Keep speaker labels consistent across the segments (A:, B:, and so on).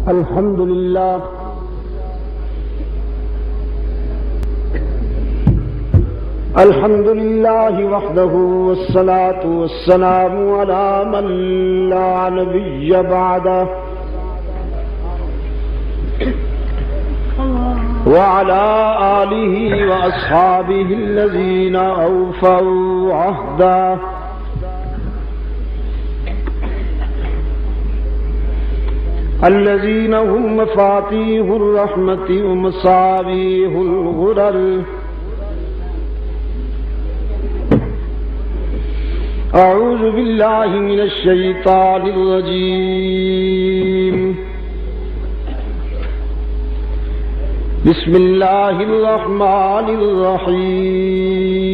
A: الحمد لله الحمد لله وحده والصلاة والسلام على من لا نبي بعده وعلى آله وأصحابه الذين أوفوا عهده الذين هم مفاتيح الرحمة ومصابيح الغرر أعوذ بالله من الشيطان الرجيم بسم الله الرحمن الرحيم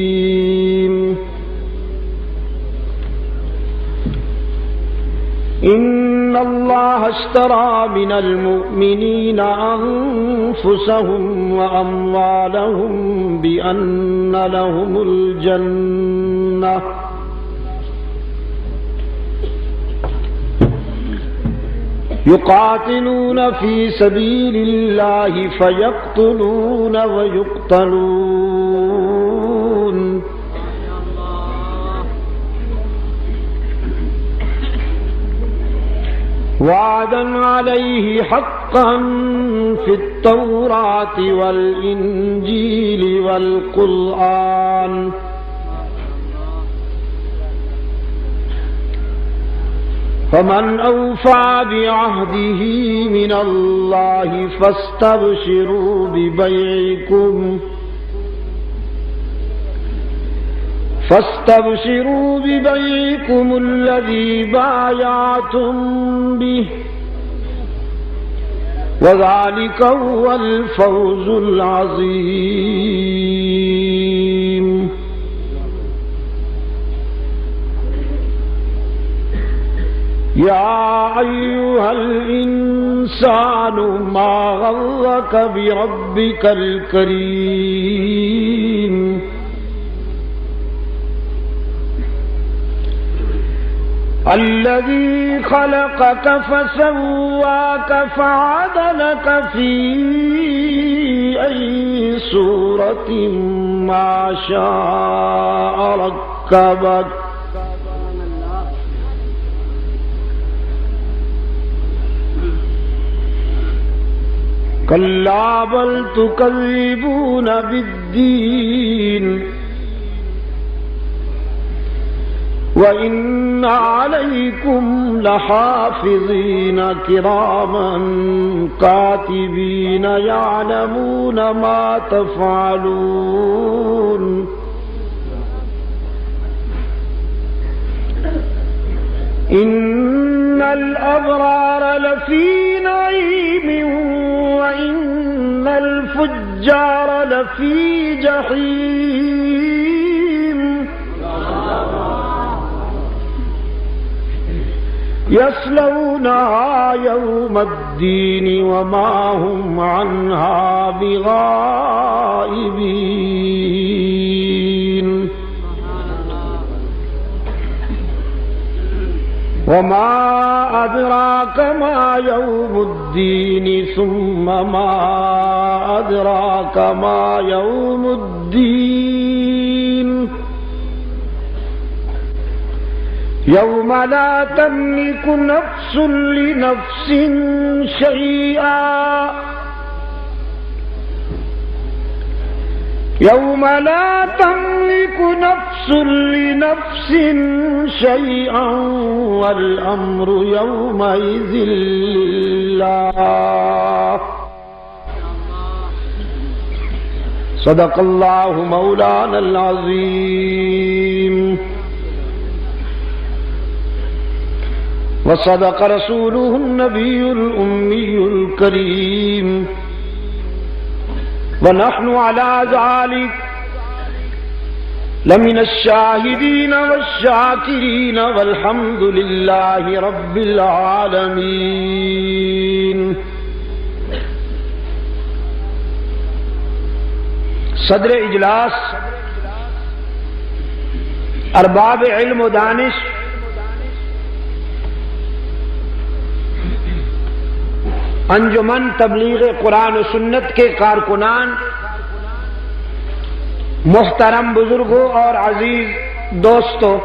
A: إن الله اشترى من المؤمنين أنفسهم وأموالهم بأن لهم الجنة يقاتلون في سبيل الله فيقتلون ويقتلون وعدا عليه حقا في التوراة والإنجيل والقرآن فمن أوفى بعهده من الله فاستبشروا ببيعكم الذي بايعتم به وذلك هو الفوز العظيم يا أيها الإنسان ما غرك بربك الكريم الذي خلقك فسواك فعدلك في أي صورة ما شاء ركبك كلا بل تكذبون بالدين وإن عليكم لحافظين كراما كاتبين يعلمون ما تفعلون إن الأبرار لفي نعيم وإن الفجار لفي جحيم يصلونها يوم الدين وما هم عنها بغائبين وما أدراك ما يوم الدين ثم ما أدراك ما يوم الدين يوم لا تملك نفس لنفس شيئا يوم لا تملك نفس لنفس شيئا والأمر يومئذ لله صدق الله مولانا العظيم وصدق رسوله النبي الأمي الكريم ونحن على ذلك لمن الشاهدين والشاكرين والحمد لله رب العالمين صدر اجلاس ارباب علم و دانش انجمن تبلیغ قرآن و سنت کے کارکنان، محترم بزرگوں اور عزیز دوستوں،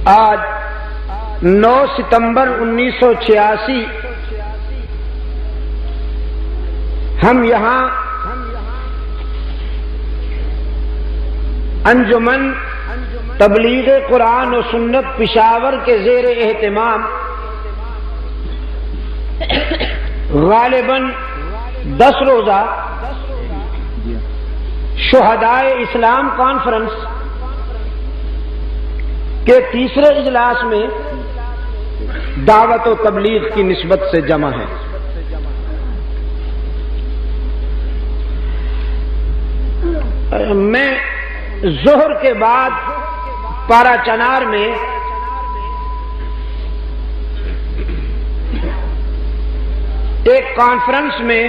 A: آج 9 ستمبر 1986 ہم یہاں انجمن تبلیغ قرآن و سنت پشاور کے زیر اہتمام غالباً 10 روزہ شہدائے اسلام کانفرنس کے تیسرے اجلاس میں دعوت و تبلیغ کی نسبت سے جمع ہے۔ میں ظہر کے بعد پارا چنار میں ایک کانفرنس میں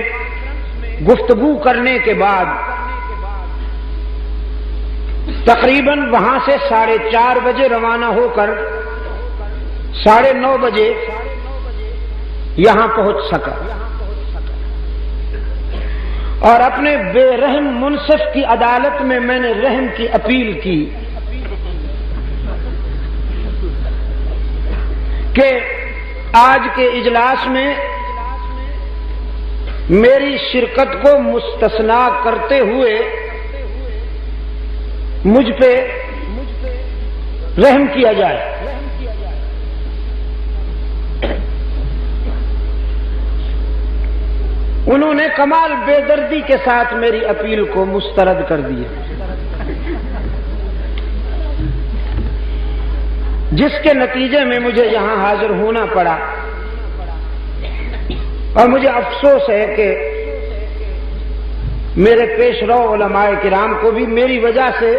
A: گفتگو کرنے کے بعد تقریباً وہاں سے 4:30 بجے روانہ ہو کر 9:30 بجے یہاں پہنچ سکا اور اپنے بے رحم منصف کی عدالت میں نے رحم کی اپیل کی کہ آج کے اجلاس میں میری شرکت کو مستثنا کرتے ہوئے مجھ پہ رحم کیا جائے۔ انہوں نے کمال بے دردی کے ساتھ میری اپیل کو مسترد کر دیا، جس کے نتیجے میں مجھے یہاں حاضر ہونا پڑا، اور مجھے افسوس ہے کہ میرے پیش رو علماء کرام کو بھی میری وجہ سے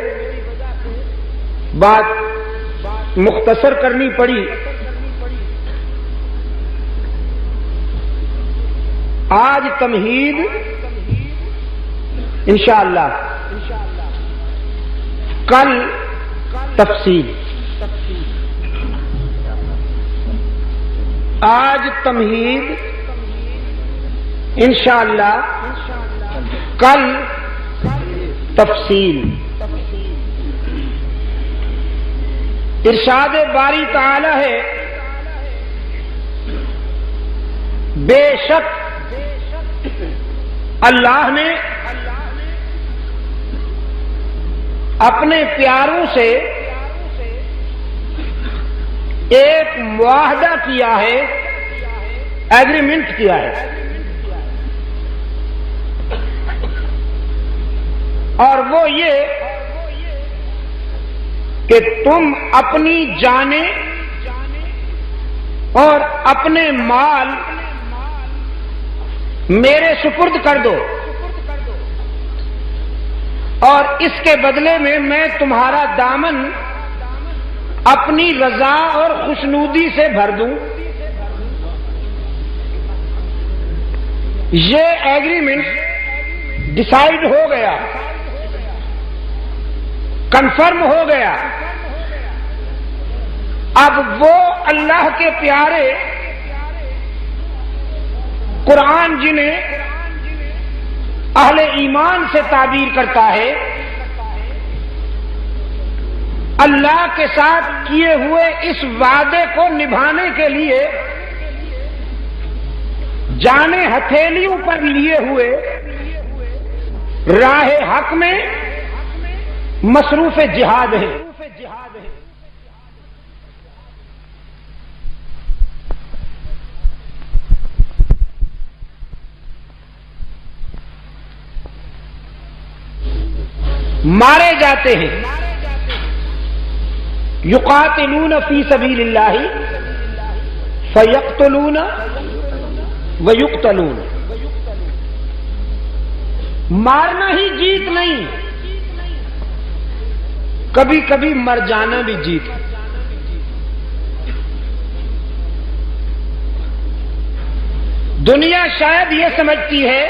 A: بات مختصر کرنی پڑی۔ آج تمہید انشاءاللہ، کل تفصیل۔ آج تمہید انشاءاللہ، کل تفصیل۔ ارشاد باری تعالی ہے، بے شک اللہ نے اپنے پیاروں سے ایک معاہدہ کیا ہے، ایگریمنٹ کیا ہے، اور وہ یہ کہ تم اپنی جانیں اور اپنے مال میرے سپرد کر دو، اور اس کے بدلے میں تمہارا دامن اپنی رضا اور خوشنودی سے بھر دوں۔ یہ ایگریمنٹ ڈیسائیڈ ہو گیا، کنفرم ہو گیا۔ اب وہ اللہ کے پیارے قرآن جنہیں اہل ایمان سے تعبیر کرتا ہے، اللہ کے ساتھ کیے ہوئے اس وعدے کو نبھانے کے لیے جانیں ہتھیلیوں پر لیے ہوئے راہ حق میں مصروف جہاد ہیں۔ مارے جاتے ہیں، یقاتلون فی سبیل اللہ فیقتلون ویقتلون۔ مارنا ہی جیت نہیں، کبھی کبھی مر جانا بھی جیت ہے۔ دنیا شاید یہ سمجھتی ہے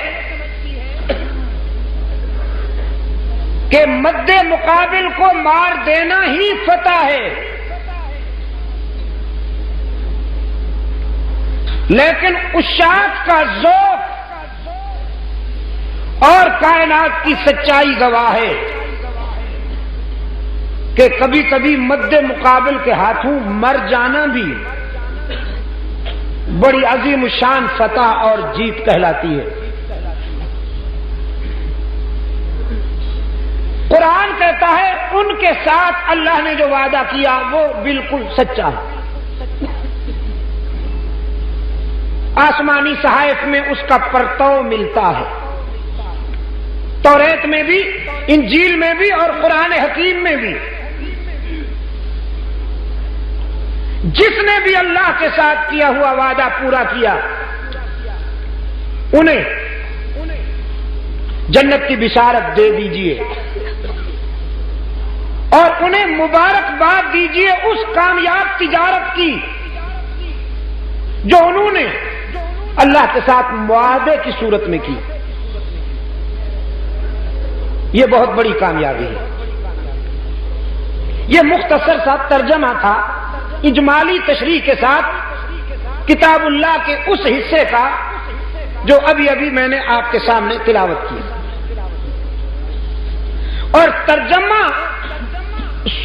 A: کہ مد مقابل کو مار دینا ہی فتح ہے، لیکن عشاق کا ذوق اور کائنات کی سچائی گواہ ہے کہ کبھی کبھی مد مقابل کے ہاتھوں مر جانا بھی بڑی عظیم شان فتح اور جیت کہلاتی ہے۔ قرآن کہتا ہے ان کے ساتھ اللہ نے جو وعدہ کیا وہ بالکل سچا ہے۔ آسمانی صحائف میں اس کا پرتو ملتا ہے، توریت میں بھی، انجیل میں بھی اور قرآن حکیم میں بھی۔ جس نے بھی اللہ کے ساتھ کیا ہوا وعدہ پورا کیا انہیں جنت کی بشارت دے دیجئے اور انہیں مبارکباد دیجئے اس کامیاب تجارت کی جو انہوں نے اللہ کے ساتھ معاہدے کی صورت میں کی۔ یہ بہت بڑی کامیابی ہے۔ یہ مختصر سا ترجمہ تھا اجمالی تشریح کے ساتھ کتاب اللہ کے اس حصے کا جو ابھی ابھی میں نے آپ کے سامنے تلاوت کی، اور ترجمہ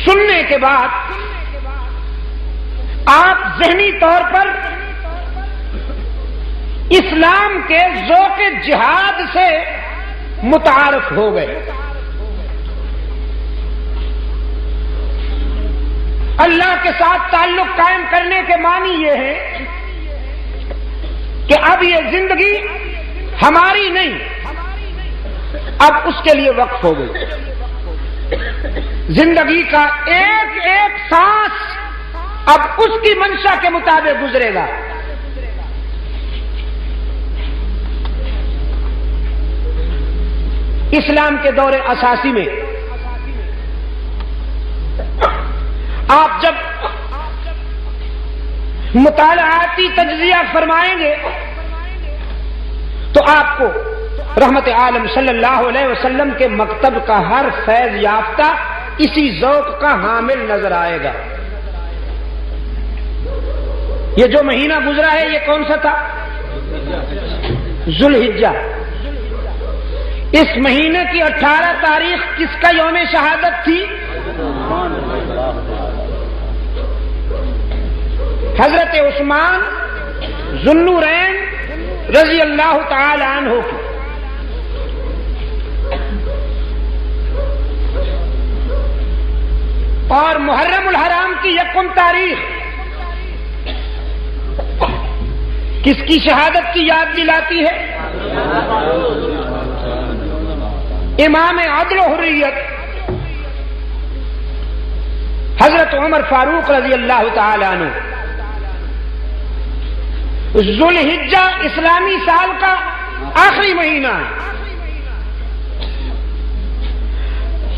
A: سننے کے بعد آپ ذہنی طور پر اسلام کے ذوق جہاد سے متعارف ہو گئے۔ اللہ کے ساتھ تعلق قائم کرنے کے معنی یہ ہے کہ اب یہ زندگی ہماری نہیں، اب اس کے لیے وقف ہو گئی۔ زندگی کا ایک ایک سانس اب اس کی منشا کے مطابق گزرے گا۔ اسلام کے دور اساسی میں آپ جب مطالعاتی تجزیہ فرمائیں گے تو آپ کو رحمت عالم صلی اللہ علیہ وسلم کے مکتب کا ہر فیض یافتہ اسی ذوق کا حامل نظر آئے گا۔ یہ جو مہینہ گزرا ہے یہ کون سا تھا؟ ذو الحجہ۔ اس مہینے کی 18 تاریخ کس کا یوم شہادت تھی؟ حضرت عثمان ذو النورین رضی اللہ تعالی عنہ کی۔ اور محرم الحرام کی 1 تاریخ کس کی شہادت کی یاد دلاتی ہے؟ امام عدل و حریت حضرت عمر فاروق رضی اللہ تعالی عنہ۔ ذو الحجہ اسلامی سال کا آخری مہینہ ہے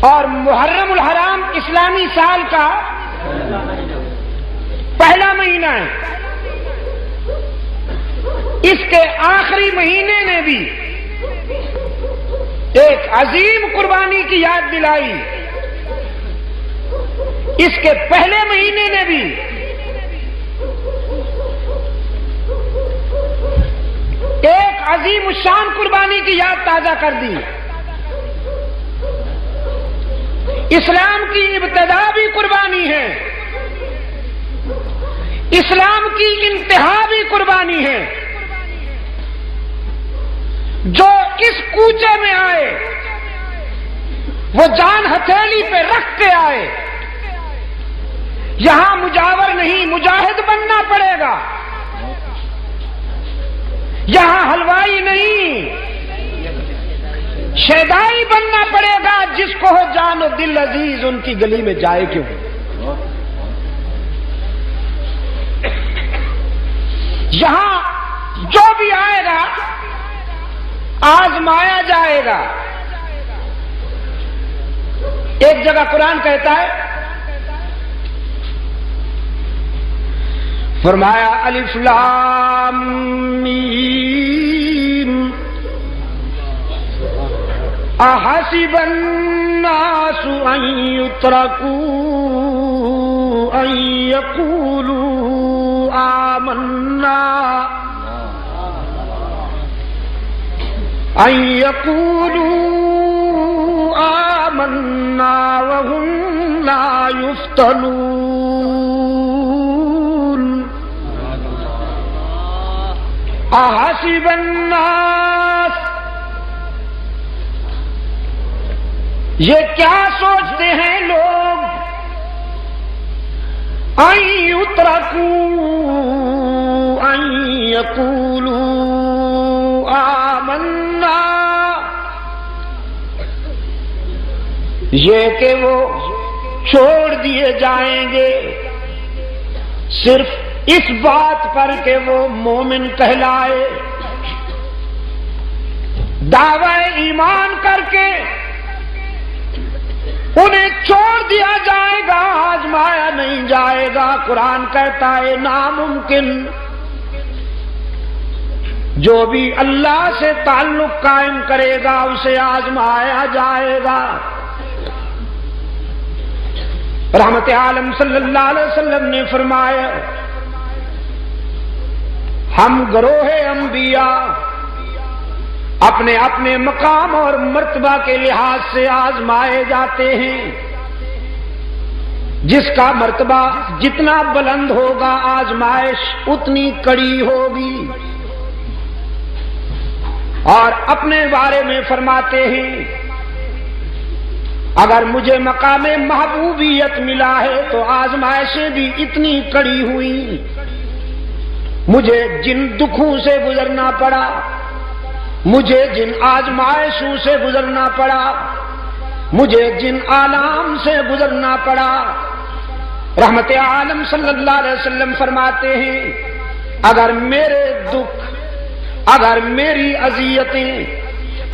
A: اور محرم الحرام اسلامی سال کا پہلا مہینہ ہے۔ اس کے آخری مہینے نے بھی ایک عظیم قربانی کی یاد دلائی، اس کے پہلے مہینے نے بھی ایک عظیم الشان قربانی کی یاد تازہ کر دی۔ اسلام کی ابتدا بھی قربانی ہے، اسلام کی انتہا بھی قربانی ہے۔ جو اس کوچے میں آئے وہ جان ہتھیلی پہ رکھ کے آئے۔ یہاں مجاور نہیں مجاہد بننا پڑے گا، یہاں حلوائی نہیں شیدائی بننا پڑے گا۔ جس کو ہو جان و دل عزیز ان کی گلی میں جائے کیوں۔ یہاں جو بھی آئے گا آزمایا جائے گا۔ ایک جگہ قرآن کہتا ہے، فرمایا الف لام میم احسب الناس ان يتركوا ان يقولوا آمنا ان یقولوا آمنا وهم لا یفتنون احسب الناس، یہ کیا سوچتے ہیں لوگ، ان یترکوا ان یقولوا آمنا، یہ کہ وہ چھوڑ دیے جائیں گے صرف اس بات پر کہ وہ مومن کہلائے، دعوی ایمان کر کے انہیں چھوڑ دیا جائے گا، آزمایا نہیں جائے گا۔ قرآن کہتا ہے ناممکن، جو بھی اللہ سے تعلق قائم کرے گا اسے آزمایا جائے گا۔ رحمت عالم صلی اللہ علیہ وسلم نے فرمایا ہم گروہ انبیاء اپنے اپنے مقام اور مرتبہ کے لحاظ سے آزمائے جاتے ہیں، جس کا مرتبہ جتنا بلند ہوگا آزمائش اتنی کڑی ہوگی۔ اور اپنے بارے میں فرماتے ہیں اگر مجھے مقام محبوبیت ملا ہے تو آزمائشیں بھی اتنی کڑی ہوئی، مجھے جن دکھوں سے گزرنا پڑا، مجھے جن آزمائشوں سے گزرنا پڑا، مجھے جن آلام سے گزرنا پڑا، رحمت عالم صلی اللہ علیہ وسلم فرماتے ہیں اگر میرے دکھ، اگر میری اذیتیں،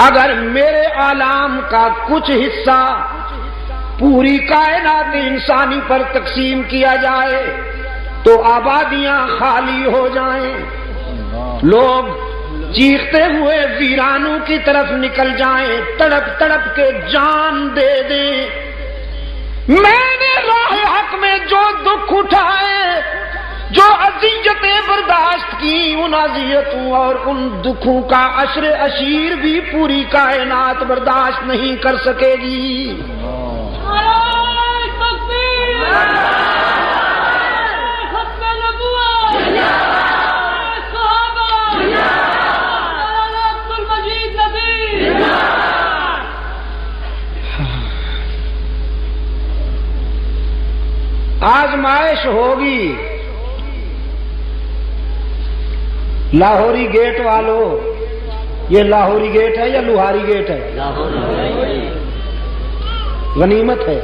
A: اگر میرے آلام کا کچھ حصہ پوری کائنات انسانی پر تقسیم کیا جائے تو آبادیاں خالی ہو جائیں، لوگ چیختے ہوئے ویرانوں کی طرف نکل جائیں، تڑپ تڑپ کے جان دے دیں، میں نے راہ حق میں جو دکھ اٹھائے، جو اذیتیں برداشت کی، ان اذیتوں اور ان دکھوں کا عشر اشیر بھی پوری کائنات برداشت نہیں کر سکے گی۔ آزمائش ہوگی، لاہوری گیٹ والوں، یہ لاہوری گیٹ ہے یا لوہاری گیٹ ہے؟ غنیمت ہے۔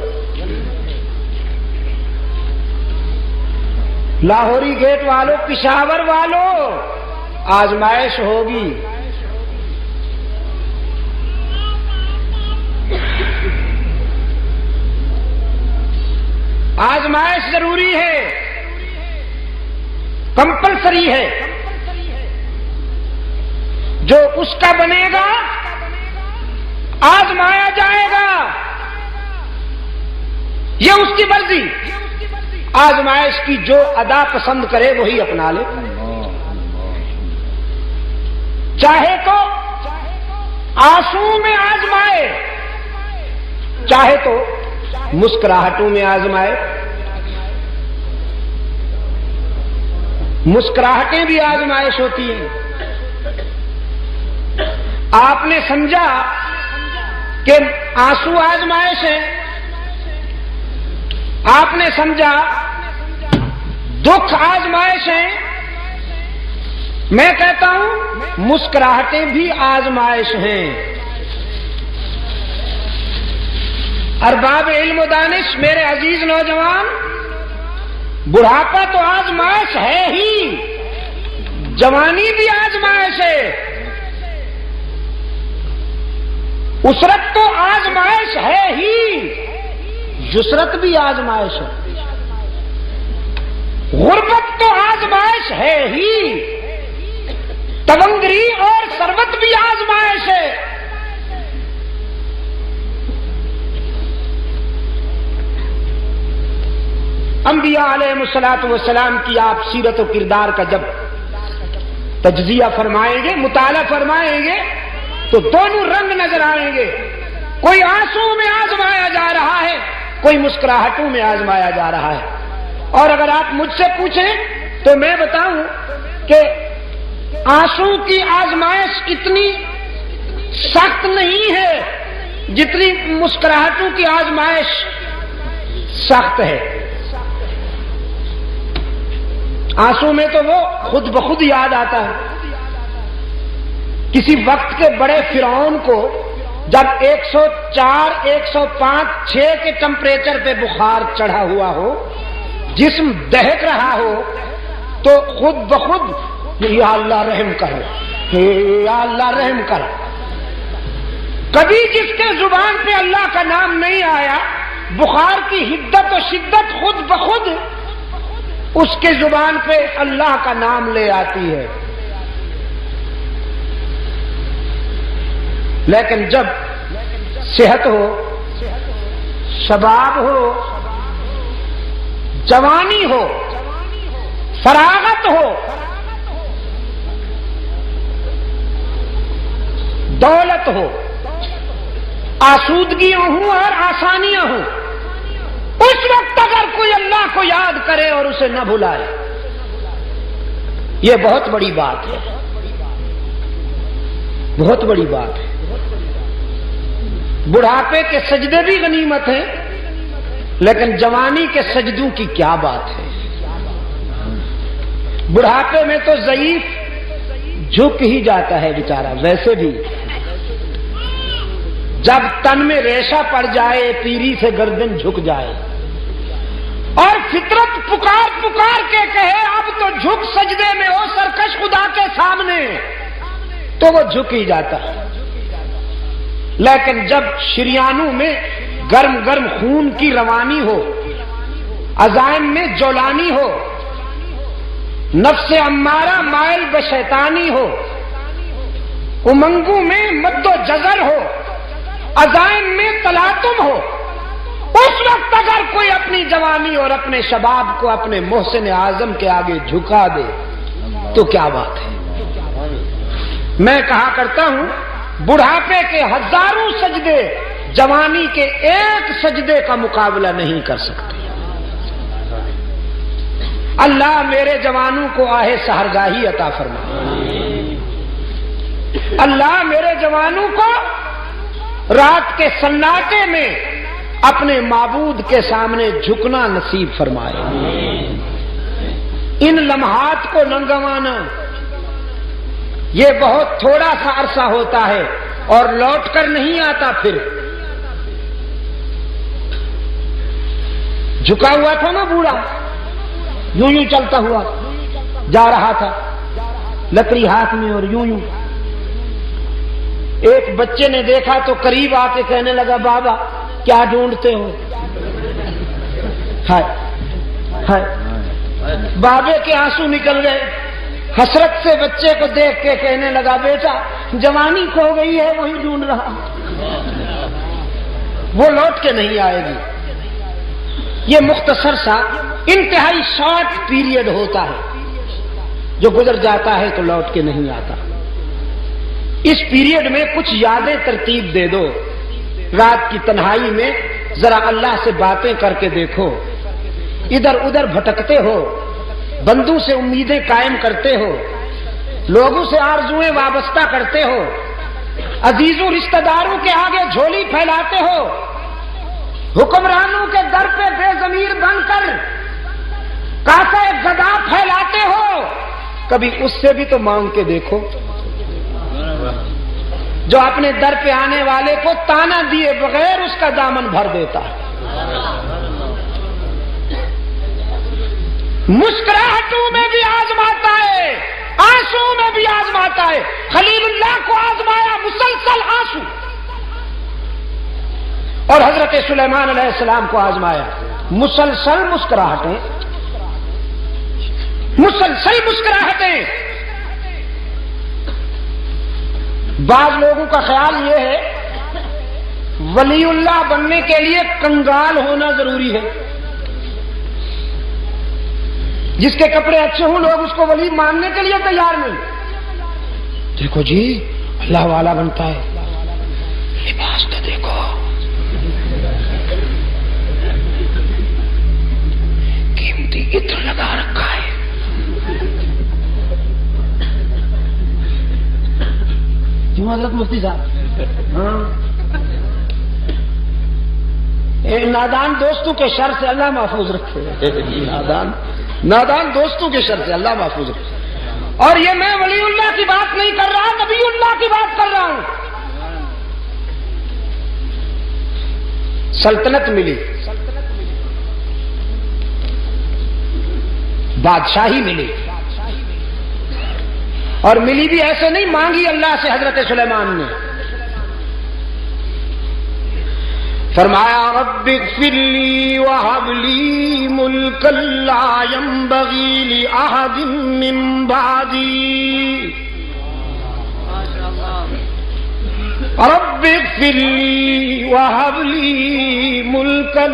A: لاہوری گیٹ والوں، پشاور والوں، آزمائش ہوگی۔ آزمائش ضروری ہے، کمپلسری ہے، جو اس کا بنے گا آزمایا جائے گا، یہ اس کی مرضی، آزمائش کی جو ادا پسند کرے وہی اپنا لے، چاہے تو آنسو میں آزمائے، چاہے تو مسکراہٹوں میں آزمائے۔ مسکراہٹیں بھی آزمائش ہوتی ہیں۔ آپ نے سمجھا کہ آنسو آزمائش ہے، آپ نے سمجھا دکھ آزمائش ہے، میں کہتا ہوں مسکراہٹیں بھی آزمائش ہیں۔ ارباب علم و دانش، میرے عزیز نوجوان، بڑھاپا تو آزمائش ہے ہی، جوانی بھی آزمائش ہے، اسرت تو آزمائش ہے ہی، جسرت بھی آزمائش ہے، غربت تو آزمائش ہے ہی، تونگری اور ثروت بھی آزمائش ہے۔ انبیاء علیہ الصلوۃ والسلام کی آپ سیرت و کردار کا جب تجزیہ فرمائیں گے، مطالعہ فرمائیں گے، تو دونوں رنگ نظر آئیں گے، کوئی آنسو میں آزمایا جا رہا ہے، کوئی مسکراہٹوں میں آزمایا جا رہا ہے۔ اور اگر آپ مجھ سے پوچھیں تو میں بتاؤں کہ آنسو کی آزمائش اتنی سخت نہیں ہے جتنی مسکراہٹوں کی آزمائش سخت ہے۔ آنسو میں تو وہ خود بخود یاد آتا ہے۔ کسی وقت کے بڑے فرعون کو جب 104 105 6 کے ٹمپریچر پہ بخار چڑھا ہوا ہو، جسم دہک رہا ہو، تو خود بخود یا اللہ رحم کرو، یا اللہ رحم کرو۔ کبھی جس کے زبان پہ اللہ کا نام نہیں آیا، بخار کی حدت و شدت خود بخود اس کے زبان پہ اللہ کا نام لے آتی ہے۔ لیکن جب صحت ہو، شباب ہو، جوانی ہو، فراغت ہو، دولت ہو، آسودگیاں ہوں اور آسانیاں ہوں، اس وقت اگر کوئی اللہ کو یاد کرے اور اسے نہ بھلائے، یہ بہت بڑی بات ہے، بہت بڑی بات ہے۔ بڑھاپے کے سجدے بھی غنیمت ہیں، لیکن جوانی کے سجدوں کی کیا بات ہے۔ بڑھاپے میں تو ضعیف جھک ہی جاتا ہے بیچارہ، ویسے بھی جب تن میں ریشہ پڑ جائے، پیری سے گردن جھک جائے اور فطرت پکار پکار کے کہے اب تو جھک سجدے میں ہو سرکش خدا کے سامنے، تو وہ جھک ہی جاتا ہے۔ لیکن جب شریانوں میں گرم گرم خون کی روانی ہو، عزائم میں جولانی ہو، نفس امارہ مائل بشیطانی ہو، امنگوں میں مد و جزر ہو، عزائم میں تلاطم ہو، اس وقت اگر کوئی اپنی جوانی اور اپنے شباب کو اپنے محسن اعظم کے آگے جھکا دے تو کیا بات ہے۔ میں کہا کرتا ہوں بڑھاپے کے ہزاروں سجدے جوانی کے ایک سجدے کا مقابلہ نہیں کر سکتے۔ اللہ میرے جوانوں کو آہ سحرگاہی عطا فرمائے، اللہ میرے جوانوں کو رات کے سناٹے میں اپنے معبود کے سامنے جھکنا نصیب فرمائے۔ ان لمحات کو نہ گنوانا، یہ بہت تھوڑا سا عرصہ ہوتا ہے اور لوٹ کر نہیں آتا۔ پھر جھکا ہوا تھا نا بوڑھا، یوں یوں چلتا ہوا جا رہا تھا، لکڑی ہاتھ میں اور یوں یوں۔ ایک بچے نے دیکھا تو قریب آ کے کہنے لگا بابا کیا ڈھونڈتے ہو؟ ہائے ہائے، بابے کے آنسو نکل گئے، حسرت سے بچے کو دیکھ کے کہنے لگا بیٹا جوانی کھو گئی ہے وہی ڈھونڈ رہا، وہ لوٹ کے نہیں آئے گی۔ یہ مختصر سا انتہائی شارٹ پیریڈ ہوتا ہے جو گزر جاتا ہے تو لوٹ کے نہیں آتا۔ اس پیریڈ میں کچھ یادیں ترتیب دے دو، رات کی تنہائی میں ذرا اللہ سے باتیں کر کے دیکھو، ادھر ادھر بھٹکتے ہو، بندوں سے امیدیں قائم کرتے ہو، لوگوں سے آرزویں وابستہ کرتے ہو، عزیزوں رشتہ داروں کے آگے جھولی پھیلاتے ہو، حکمرانوں کے در پہ بے ضمیر بن کر کاسہ گدا پھیلاتے ہو، کبھی اس سے بھی تو مانگ کے دیکھو جو اپنے در پہ آنے والے کو تانا دیے بغیر اس کا دامن بھر دیتا ہے۔ مسکراہٹوں میں بھی آزماتا ہے، آنسو میں بھی آزماتا ہے۔ خلیل اللہ کو آزمایا مسلسل آنسو، اور حضرت سلیمان علیہ السلام کو آزمایا مسلسل مسکراہٹیں، مسلسل مسکراہٹیں۔ بعض لوگوں کا خیال یہ ہے ولی اللہ بننے کے لیے کنگال ہونا ضروری ہے، جس کے کپڑے اچھے ہوں لوگ اس کو ولی ماننے کے لیے تیار نہیں۔ دیکھو جی اللہ والا بنتا ہے. لباس تو دیکھو، قیمتی عطر لگا رکھا ہے. کیوں حضرت مفتی صاحب؟ نادان دوستوں کے شر سے اللہ محفوظ رکھے. نادان دوستوں کے شر سے اللہ محفوظ رکھے. اور یہ میں ولی اللہ کی بات نہیں کر رہا، نبی اللہ کی بات کر رہا ہوں. سلطنت ملی، بادشاہی ملی، اور ملی بھی ایسے نہیں، مانگی اللہ سے حضرت سلیمان نے. فرمایا رب اغفر لی وہب لی ملکا لا ينبغی لأحد من بعدی. رب اغفر لی وہب لی ملکا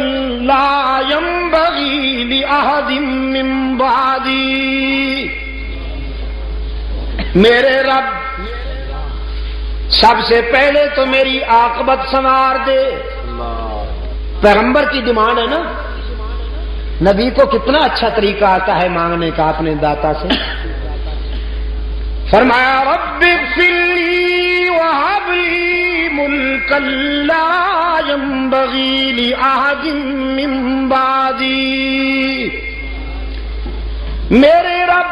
A: لا ينبغی لأحد من بعدی. میرے رب سب سے پہلے تو میری عاقبت سنوار دے. پیغمبر کی ڈیمانڈ ہے نا. نبی کو کتنا اچھا طریقہ آتا ہے مانگنے کا اپنے داتا سے. فرمایا رب اغفر لی وہب لی ملکا لا ينبغی لأحد من بعدی. میرے رب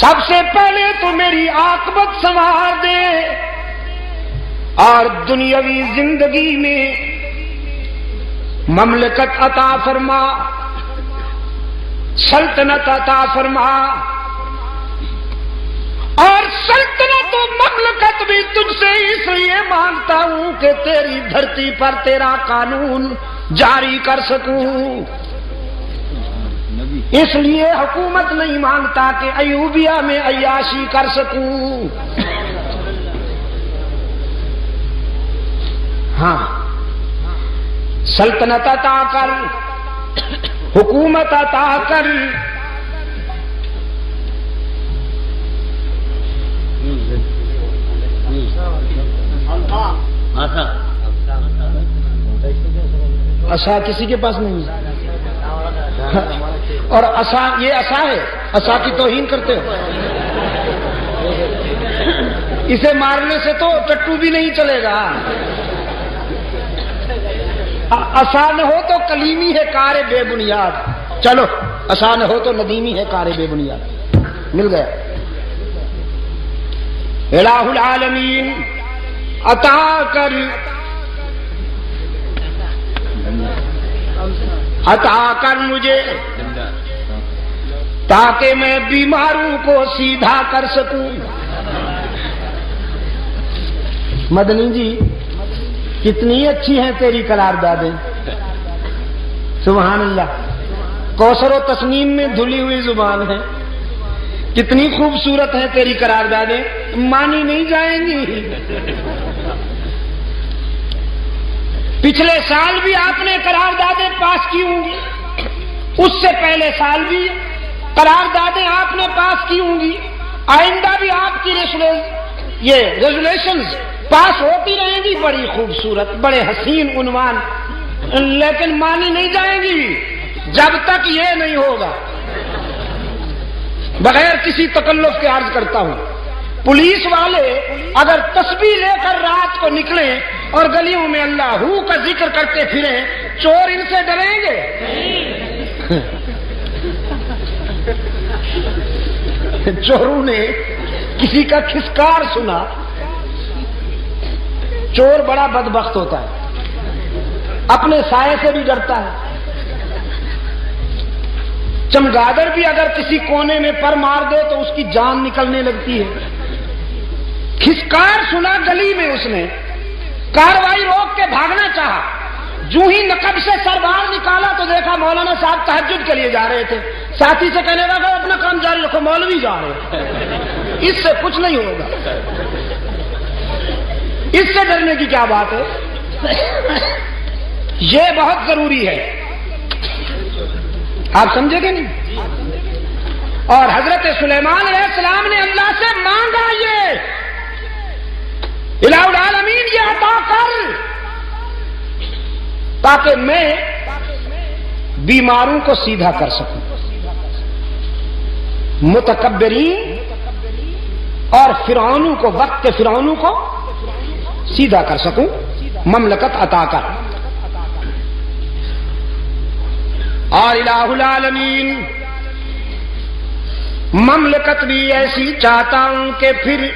A: سب سے پہلے تو میری عاقبت سنوار دے، اور دنیاوی زندگی میں مملکت عطا فرما، سلطنت عطا فرما. اور سلطنت و مملکت بھی تجھ سے اس لیے مانگتا ہوں کہ تیری دھرتی پر تیرا قانون جاری کر سکوں. اس لیے حکومت نہیں مانگتا کہ ایوبیہ میں عیاشی کر سکوں. ہاں، سلطنت عطا کر، حکومت عطا کر. عصا کسی کے پاس نہیں ہے، اور عصا یہ عصا ہے، عصا کی توہین کرتے ہو. اسے مارنے سے تو ٹٹو بھی نہیں چلے گا. آسان ہو تو کلیمی ہے کار بے بنیاد. چلو آسان ہو تو ندیمی ہے کار بے بنیاد. مل گیا. الہ العالمین عطا کر، عطا کر مجھے، تاکہ میں بیماروں کو سیدھا کر سکوں. مدنی جی کتنی اچھی ہیں تیری قراردادیں. سبحان اللہ. کوثر و تسنیم میں دھلی ہوئی زبان ہے. کتنی خوبصورت ہے تیری قراردادیں، مانی نہیں جائیں گی. پچھلے سال بھی آپ نے قراردادیں پاس کی ہوں گی، اس سے پہلے سال بھی قراردادیں آپ نے پاس کی ہوں گی، آئندہ بھی آپ کی ریزولیشنز پاس ہوتی رہیں گی. بڑی خوبصورت، بڑے حسین عنوان، لیکن مانی نہیں جائیں گی جب تک یہ نہیں ہوگا. بغیر کسی تکلف کے عرض کرتا ہوں، پولیس والے اگر تسبیح لے کر رات کو نکلیں اور گلیوں میں اللہ ہو کا ذکر کرتے پھریں، چور ان سے ڈریں گے؟ چوروں نے کسی کا کھسکار سنا. چور بڑا بدبخت ہوتا ہے، اپنے سائے سے بھی ڈرتا ہے. چمگادڑ بھی اگر کسی کونے میں پر مار دے تو اس کی جان نکلنے لگتی ہے. کھسکار سنا گلی میں، اس نے کاروائی روک کے بھاگنا چاہا. جو ہی نقب سے سر باہر نکالا تو دیکھا مولانا صاحب تہجد کے لیے جا رہے تھے. ساتھی سے کہنے لگا اپنا کام جاری رکھو، مولوی جا رہے ہیں، اس سے کچھ نہیں ہوگا. اس سے ڈرنے کی کیا بات ہے؟ یہ بہت ضروری ہے. آپ سمجھے گے نہیں؟ اور حضرت سلیمان علیہ السلام نے اللہ سے مانگا یہ الہ العالمین یہ عطا کر تاکہ میں بیماروں کو سیدھا کر سکوں، متکبرین اور فرعونوں کو، وقت کے فرعونوں کو سیدھا کر سکوں، مملکت عطا کر۔ اور الہ العالمین مملکت بھی ایسی چاہتا ہوں کہ پھر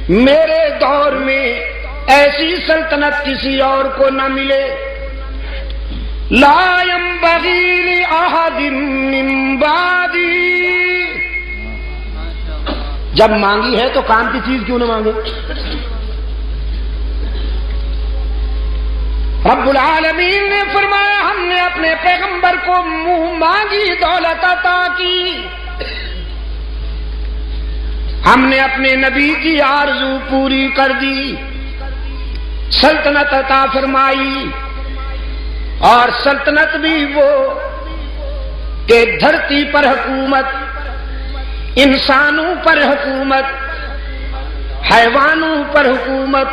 A: میرے دور میں ایسی سلطنت کسی اور کو نہ ملے، لا ينبغي لأحد من بعدی۔ جب مانگی ہے تو کام کی چیز کیوں نہ مانگے؟ رب العالمین نے فرمایا ہم نے اپنے پیغمبر کو منہ مانگی دولت عطا کی، ہم نے اپنے نبی کی آرزو پوری کر دی، سلطنت عطا فرمائی۔ اور سلطنت بھی وہ کہ دھرتی پر حکومت، انسانوں پر حکومت، حیوانوں پر حکومت،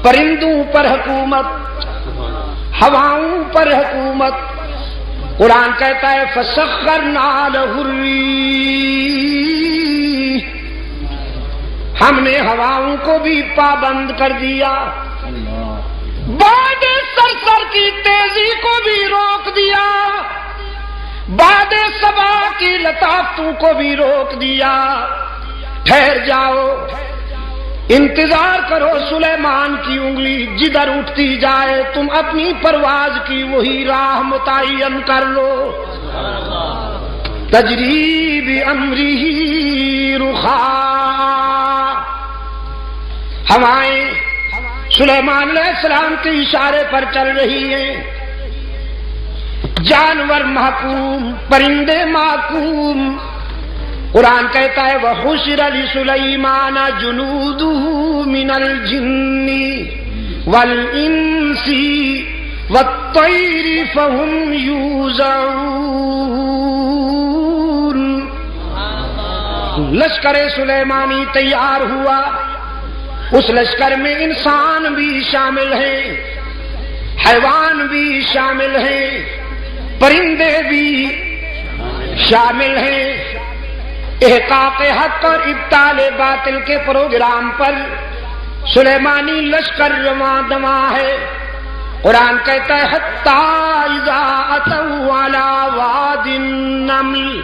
A: پرندوں پر حکومت، ہواؤں پر حکومت۔ قرآن کہتا ہے فَسَخَّرْنَا لَهُ الرِّيحَ، ہم نے ہواؤں کو بھی پابند کر دیا، باد سرسر کی تیزی کو بھی روک دیا، باد صبا کی لطافتوں کو بھی روک دیا۔ ٹھہر جاؤ، انتظار کرو، سلیمان کی انگلی جدھر اٹھتی جائے تم اپنی پرواز کی وہی راہ متعین کر لو۔ تجری بامرہ رخاء، ہوائیں سلیمان علیہ السلام کے اشارے پر چل رہی ہیں، جانور محکوم، پرندے محکوم۔ قرآن کہتا ہے وَحُشِرَ لِسُلَيْمَانَ جُنُودُهُ مِنَ الْجِنِّ وَالْإِنسِ وَالطَّيْرِ فَهُمْ يُوزَعُونَ۔ لشکر سلیمانی تیار ہوا، اس لشکر میں انسان بھی شامل ہیں، حیوان بھی شامل ہیں، پرندے بھی شامل ہیں۔ احقاق حق اور ابطال باطل کے پروگرام پر سلیمانی لشکر رواں دواں ہے۔ قرآن کہتا ہے حَتَّىٰ إِذَا أَتَوْا عَلَىٰ وَادِ النَّمْلِ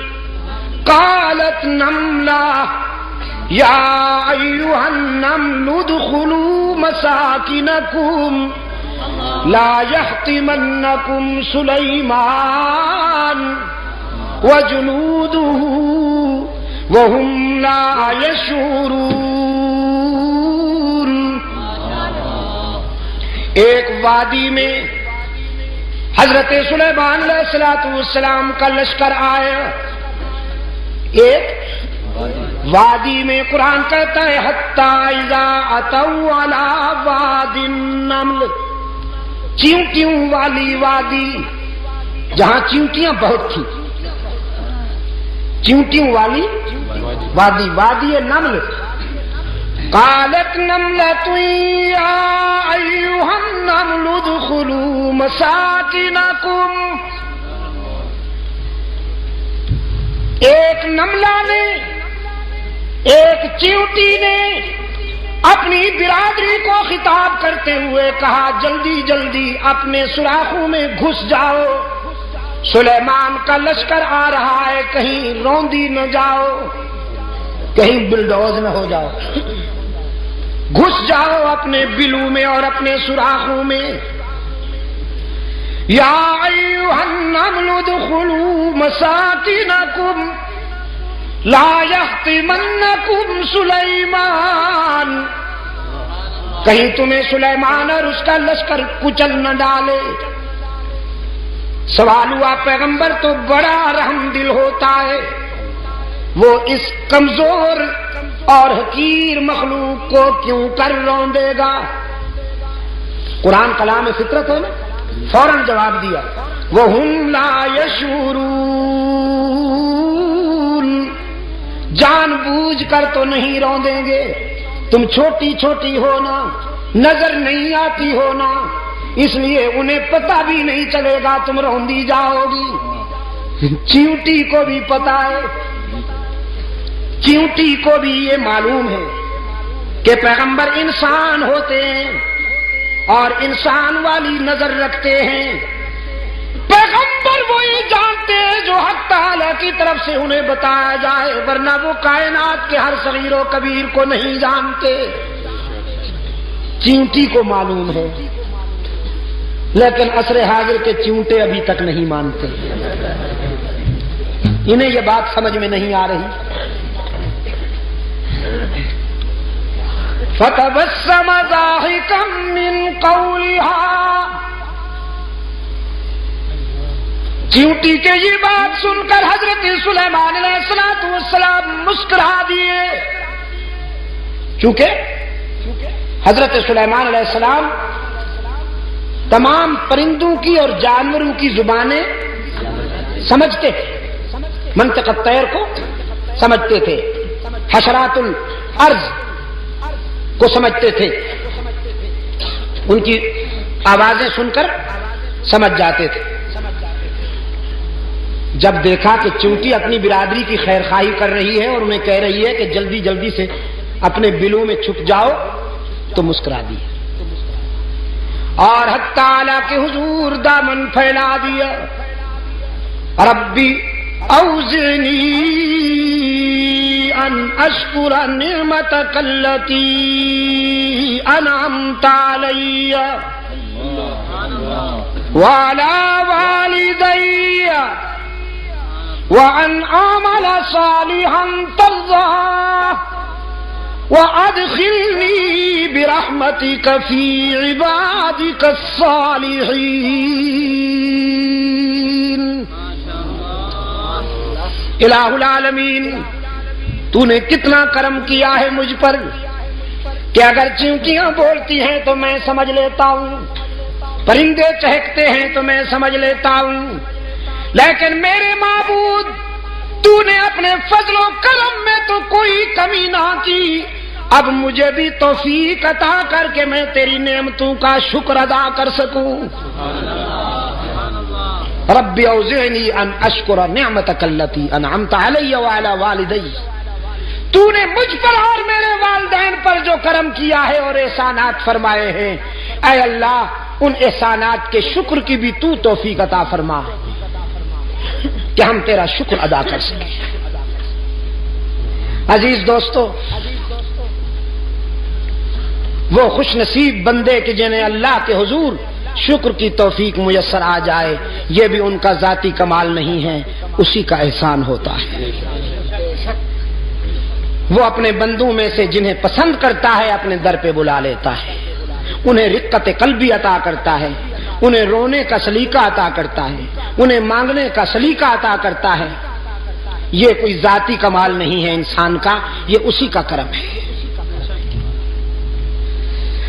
A: قَالَتْ نَمْلَةٌ يَا أَيُّهَا النَّمْلُ ادْخُلُوا مَسَاكِنَكُمْ لَا يَحْطِمَنَّكُمْ سُلَيْمَانُ وَجُنُودُهُ وَهُمْ لَا يَشْعُرُونَ۔ ایک وادی میں حضرت سلیمان علیہ السلام کا لشکر آیا، ایک وادی میں۔ قرآن کہتا ہے حَتَّىٰ إِذَا أَتَوْا عَلَىٰ وَادِ النَّمْلِ، چیونٹیوں والی وادی، جہاں چیونٹیاں بہت تھیں، چیونٹیوں والی وادی، وادی نمل۔ قالت نملة يا أيها النمل ادخلوا مساكنكم، ایک نملہ نے، ایک چیونٹی نے اپنی برادری کو خطاب کرتے ہوئے کہا جلدی جلدی اپنے سوراخوں میں گھس جاؤ، سلیمان کا لشکر آ رہا ہے، کہیں روندی نہ جاؤ، کہیں بلڈوز نہ ہو جاؤ، گھس جاؤ اپنے بلوں میں اور اپنے سوراخوں میں۔ یا ایھا النمل ادخلوا مساکنکم لا یحطمنکم سلیمان، کہیں تمہیں سلیمان اور اس کا لشکر کچل نہ ڈالے۔ سوال ہوا پیغمبر تو بڑا رحم دل ہوتا ہے، وہ اس کمزور اور حقیر مخلوق کو کیوں کر روندے گا؟ قرآن کلام فطرت ہے نا، فوراً جواب دیا وَهُمْ لَا يَشْعُرُونَ، جان بوجھ کر تو نہیں روندیں گے، تم چھوٹی چھوٹی ہونا، نظر نہیں آتی ہونا، اس لیے انہیں پتہ بھی نہیں چلے گا تم روندی جاؤ گی۔ چیونٹی کو بھی پتا ہے، چیونٹی کو بھی یہ معلوم ہے کہ پیغمبر انسان ہوتے ہیں اور انسان والی نظر رکھتے ہیں۔ پیغمبر وہی جانتے ہیں جو حق تعالی کی طرف سے انہیں بتایا جائے، ورنہ وہ کائنات کے ہر صغیر و کبیر کو نہیں جانتے۔ چیونٹی کو معلوم ہے، لیکن عصر حاضر کے چیونٹے ابھی تک نہیں مانتے، انہیں یہ بات سمجھ میں نہیں آ رہی۔ فَتَبَسَّمَ ضَاحِكًا مِّن قَوْلِهَا، چیونٹی کے یہ بات سن کر حضرت سلیمان علیہ السلام مسکرا دیے، چونکہ حضرت سلیمان علیہ السلام تمام پرندوں کی اور جانوروں کی زبانیں سمجھتے تھے، منطق الطیر کو سمجھتے تھے، حشرات الارض کو سمجھتے تھے، ان کی آوازیں سن کر سمجھ جاتے تھے۔ جب دیکھا کہ چیونٹی اپنی برادری کی خیر خواہی کر رہی ہے اور انہیں کہہ رہی ہے کہ جلدی جلدی سے اپنے بلوں میں چھپ جاؤ، تو مسکرا دی اور حق تعالی کے حضور دامن پھیلا دیا۔ ربی اوزعنی ان اشکر نعمتک التی انعمت علی وعلی والدی وان اعمل صالحا ترضاه وادخلنی برحمتک فی عبادک الصالحین۔ الہ العالمین، تو نے کتنا کرم کیا ہے مجھ پر کہ اگر چیونٹیاں بولتی ہیں تو میں سمجھ لیتا ہوں، پرندے چہکتے ہیں تو میں سمجھ لیتا ہوں، لیکن میرے معبود تو نے اپنے فضل و کرم میں تو کوئی کمی نہ کی، اب مجھے بھی توفیق عطا کر کے میں تیری نعمتوں کا شکر ادا کر سکوں۔ رب اوزعنی ان اشکر نعمتک التی انعمت علی وعلی والدی، تو نے مجھ پر اور میرے والدین پر جو کرم کیا ہے اور احسانات فرمائے ہیں، اے اللہ ان احسانات کے شکر کی بھی تو توفیق عطا فرما کہ ہم تیرا شکر ادا کر سکیں۔ عزیز دوستو، وہ خوش نصیب بندے کہ جنہیں اللہ کے حضور شکر کی توفیق میسر آ جائے، یہ بھی ان کا ذاتی کمال نہیں ہے، اسی کا احسان ہوتا ہے۔ وہ اپنے بندوں میں سے جنہیں پسند کرتا ہے اپنے در پہ بلا لیتا ہے، انہیں رقت قلبی عطا کرتا ہے، انہیں رونے کا سلیقہ عطا کرتا ہے، انہیں مانگنے کا سلیقہ عطا کرتا ہے۔ یہ کوئی ذاتی کمال نہیں ہے انسان کا، یہ اسی کا کرم ہے۔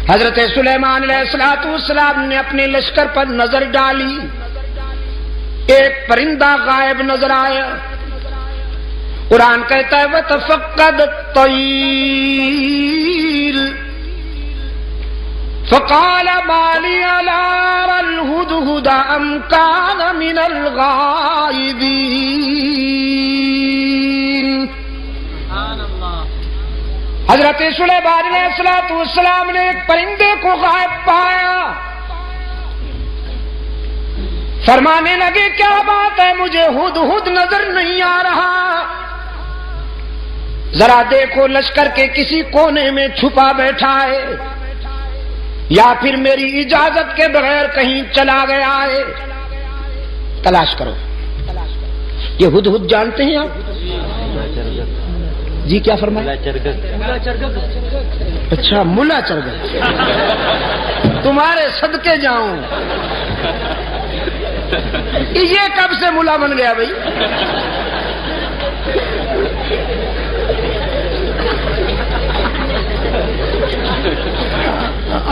A: حضرت سلیمان علیہ السلام نے اپنے لشکر پر نظر ڈالی، ایک پرندہ غائب نظر آیا۔ قرآن کہتا ہے وَتَفَقَّدَ الطَّيْرَ فَقَالَ مَا لِيَ لَا أَرَى الْهُدْهُدَ أَمْ كَانَ مِنَ الْغَائِبِينَ۔ حضرت سلیمان علیہ السلام نے ایک پرندے کو غائب پایا، فرمانے لگے کیا بات ہے، مجھے ہدہد نظر نہیں آ رہا، ذرا دیکھو لشکر کے کسی کونے میں چھپا بیٹھا ہے یا پھر میری اجازت کے بغیر کہیں چلا گیا ہے، تلاش کرو۔ یہ ہدہد جانتے ہیں آپ؟ جی کیا فرمایا؟ اچھا ملا چرگت، تمہارے صدقے جاؤں، یہ کب سے ملا بن گیا بھائی؟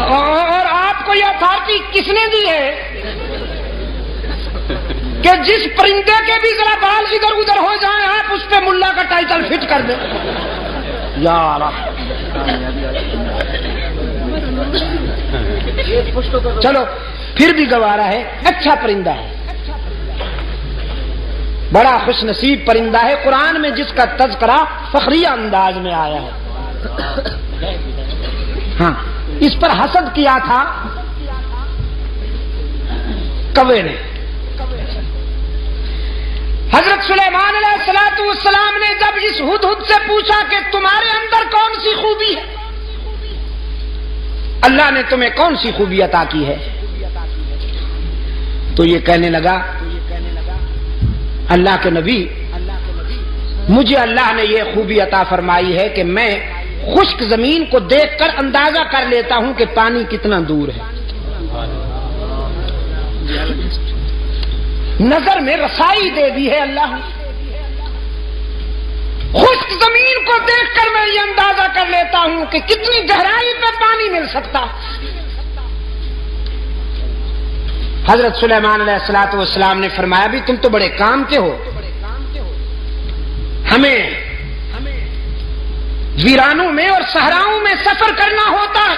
A: اور آپ کو یہ اتھارٹی کس نے دی ہے کہ جس پرندے کے بھی ذرا بال ادھر ادھر ہو جائیں آپ اس پہ ملا کا ٹائٹل فٹ کر دیں؟ یا رب. چلو پھر بھی گوارا ہے، اچھا پرندہ ہے، بڑا خوش نصیب پرندہ ہے، قرآن میں جس کا تذکرہ فخریہ انداز میں آیا ہے. ہاں، اس پر حسد کیا تھا کوے نے. حضرت سلیمان علیہ السلام نے جب اس ہدہد سے پوچھا کہ تمہارے اندر کون سی خوبی ہے، اللہ نے تمہیں کون سی خوبی عطا کی ہے، تو یہ کہنے لگا اللہ کے نبی، مجھے اللہ نے یہ خوبی عطا فرمائی ہے کہ میں خشک زمین کو دیکھ کر اندازہ کر لیتا ہوں کہ پانی کتنا دور ہے. نظر میں رسائی دے دی ہے اللہ نے. خشک زمین کو دیکھ کر میں یہ اندازہ کر لیتا ہوں کہ کتنی گہرائی پہ پانی مل سکتا. حضرت سلیمان علیہ السلام نے فرمایا بھی تم تو بڑے کام کے ہو، ہمیں ویرانوں میں اور صحراؤں میں سفر کرنا ہوتا ہے،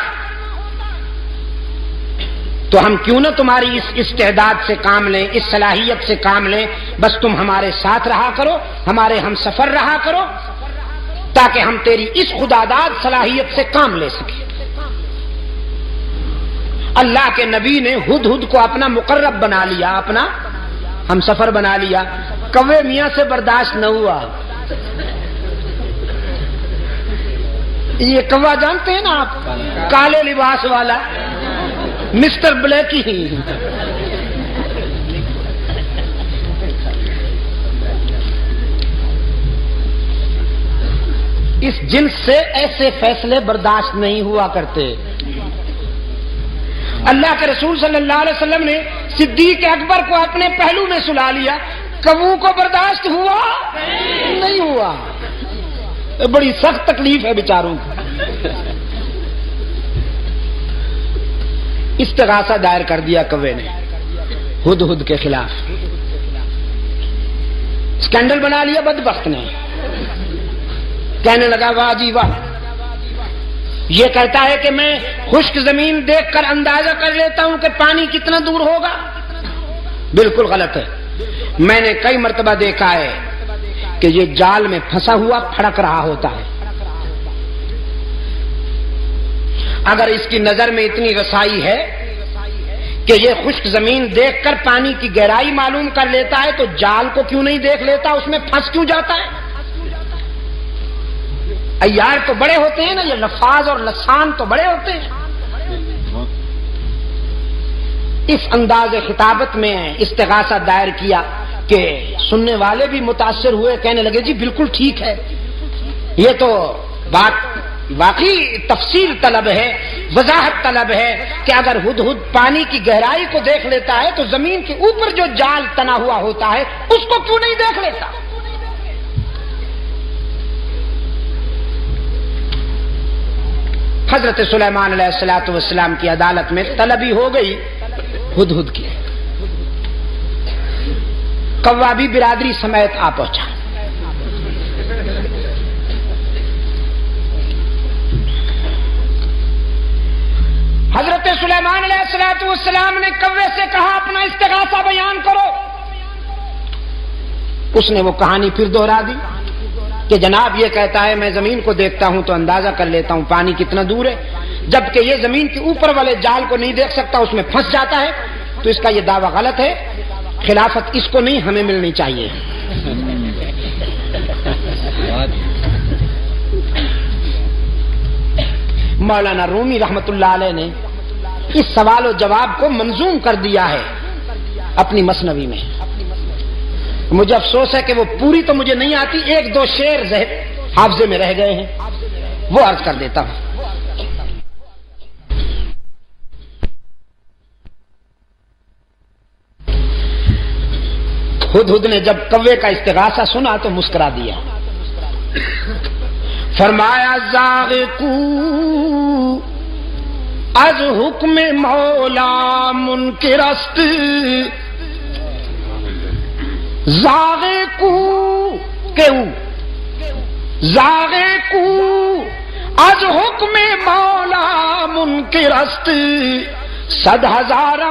A: تو ہم کیوں نہ تمہاری اس استعداد سے کام لیں، اس صلاحیت سے کام لیں، بس تم ہمارے ساتھ رہا کرو، ہمارے ہم سفر رہا کرو، تاکہ ہم تیری اس خداداد صلاحیت سے کام لے سکیں. اللہ کے نبی نے ہدہد کو اپنا مقرب بنا لیا، اپنا ہم سفر بنا لیا. کوے میاں سے برداشت نہ ہوا. یہ کوا جانتے ہیں نا آپ، کالے لباس والا مسٹر بلیکی. اس جنس سے ایسے فیصلے برداشت نہیں ہوا کرتے. اللہ کے رسول صلی اللہ علیہ وسلم نے صدیق اکبر کو اپنے پہلو میں سلا لیا، کبو کو برداشت ہوا نہیں ہوا. بڑی سخت تکلیف ہے بیچاروں کو. استغاثہ دائر کر دیا کوے نے ہدہد کے خلاف، اسکینڈل بنا لیا بدبخت نے. کہنے لگا واہ جی واہ، یہ کہتا ہے کہ میں خشک زمین دیکھ کر اندازہ کر لیتا ہوں کہ پانی کتنا دور ہوگا. بالکل غلط ہے. میں نے کئی مرتبہ دیکھا ہے کہ یہ جال میں پھنسا ہوا پھڑک رہا ہوتا ہے. اگر اس کی نظر میں اتنی رسائی ہے کہ یہ خشک زمین دیکھ کر پانی کی گہرائی معلوم کر لیتا ہے تو جال کو کیوں نہیں دیکھ لیتا، اس میں پھنس کیوں جاتا ہے. عیار تو بڑے ہوتے ہیں نا، یہ لفاظ اور لسان تو بڑے ہوتے ہیں. اس انداز خطابت میں استغاثہ دائر کیا کہ سننے والے بھی متاثر ہوئے، کہنے لگے جی بالکل ٹھیک ہے، یہ تو بات واقعی تفصیل طلب ہے، وضاحت طلب ہے کہ اگر ہدہد پانی کی گہرائی کو دیکھ لیتا ہے تو زمین کے اوپر جو جال تنا ہوا ہوتا ہے اس کو کیوں نہیں دیکھ لیتا. حضرت سلیمان علیہ السلام کی عدالت میں طلبی ہو گئی ہدہد کی. کوا بھی برادری سمیت آ پہنچا. حضرت سلیمان علیہ السلام نے کوے سے کہا اپنا استغاثہ بیان کرو. اس نے وہ کہانی پھر دوہرا دی کہ جناب یہ کہتا ہے میں زمین کو دیکھتا ہوں تو اندازہ کر لیتا ہوں پانی کتنا دور ہے، جبکہ یہ زمین کے اوپر والے جال کو نہیں دیکھ سکتا، اس میں پھنس جاتا ہے. تو اس کا یہ دعویٰ غلط ہے، خلافت اس کو نہیں ہمیں ملنی چاہیے. مولانا رومی رحمت اللہ علیہ نے اس سوال و جواب کو منظوم کر دیا ہے اپنی مثنوی میں. مجھے افسوس ہے کہ وہ پوری تو مجھے نہیں آتی، ایک دو شعر حافظے میں رہ گئے ہیں، وہ عرض کر دیتا ہوں. ہدہد نے جب کوے کا استغاثہ سنا تو مسکرا دیا. فرمایا زاغ کو از حکم مولا منکر است، زاغ کو از حکم مولا منکر است، 100,000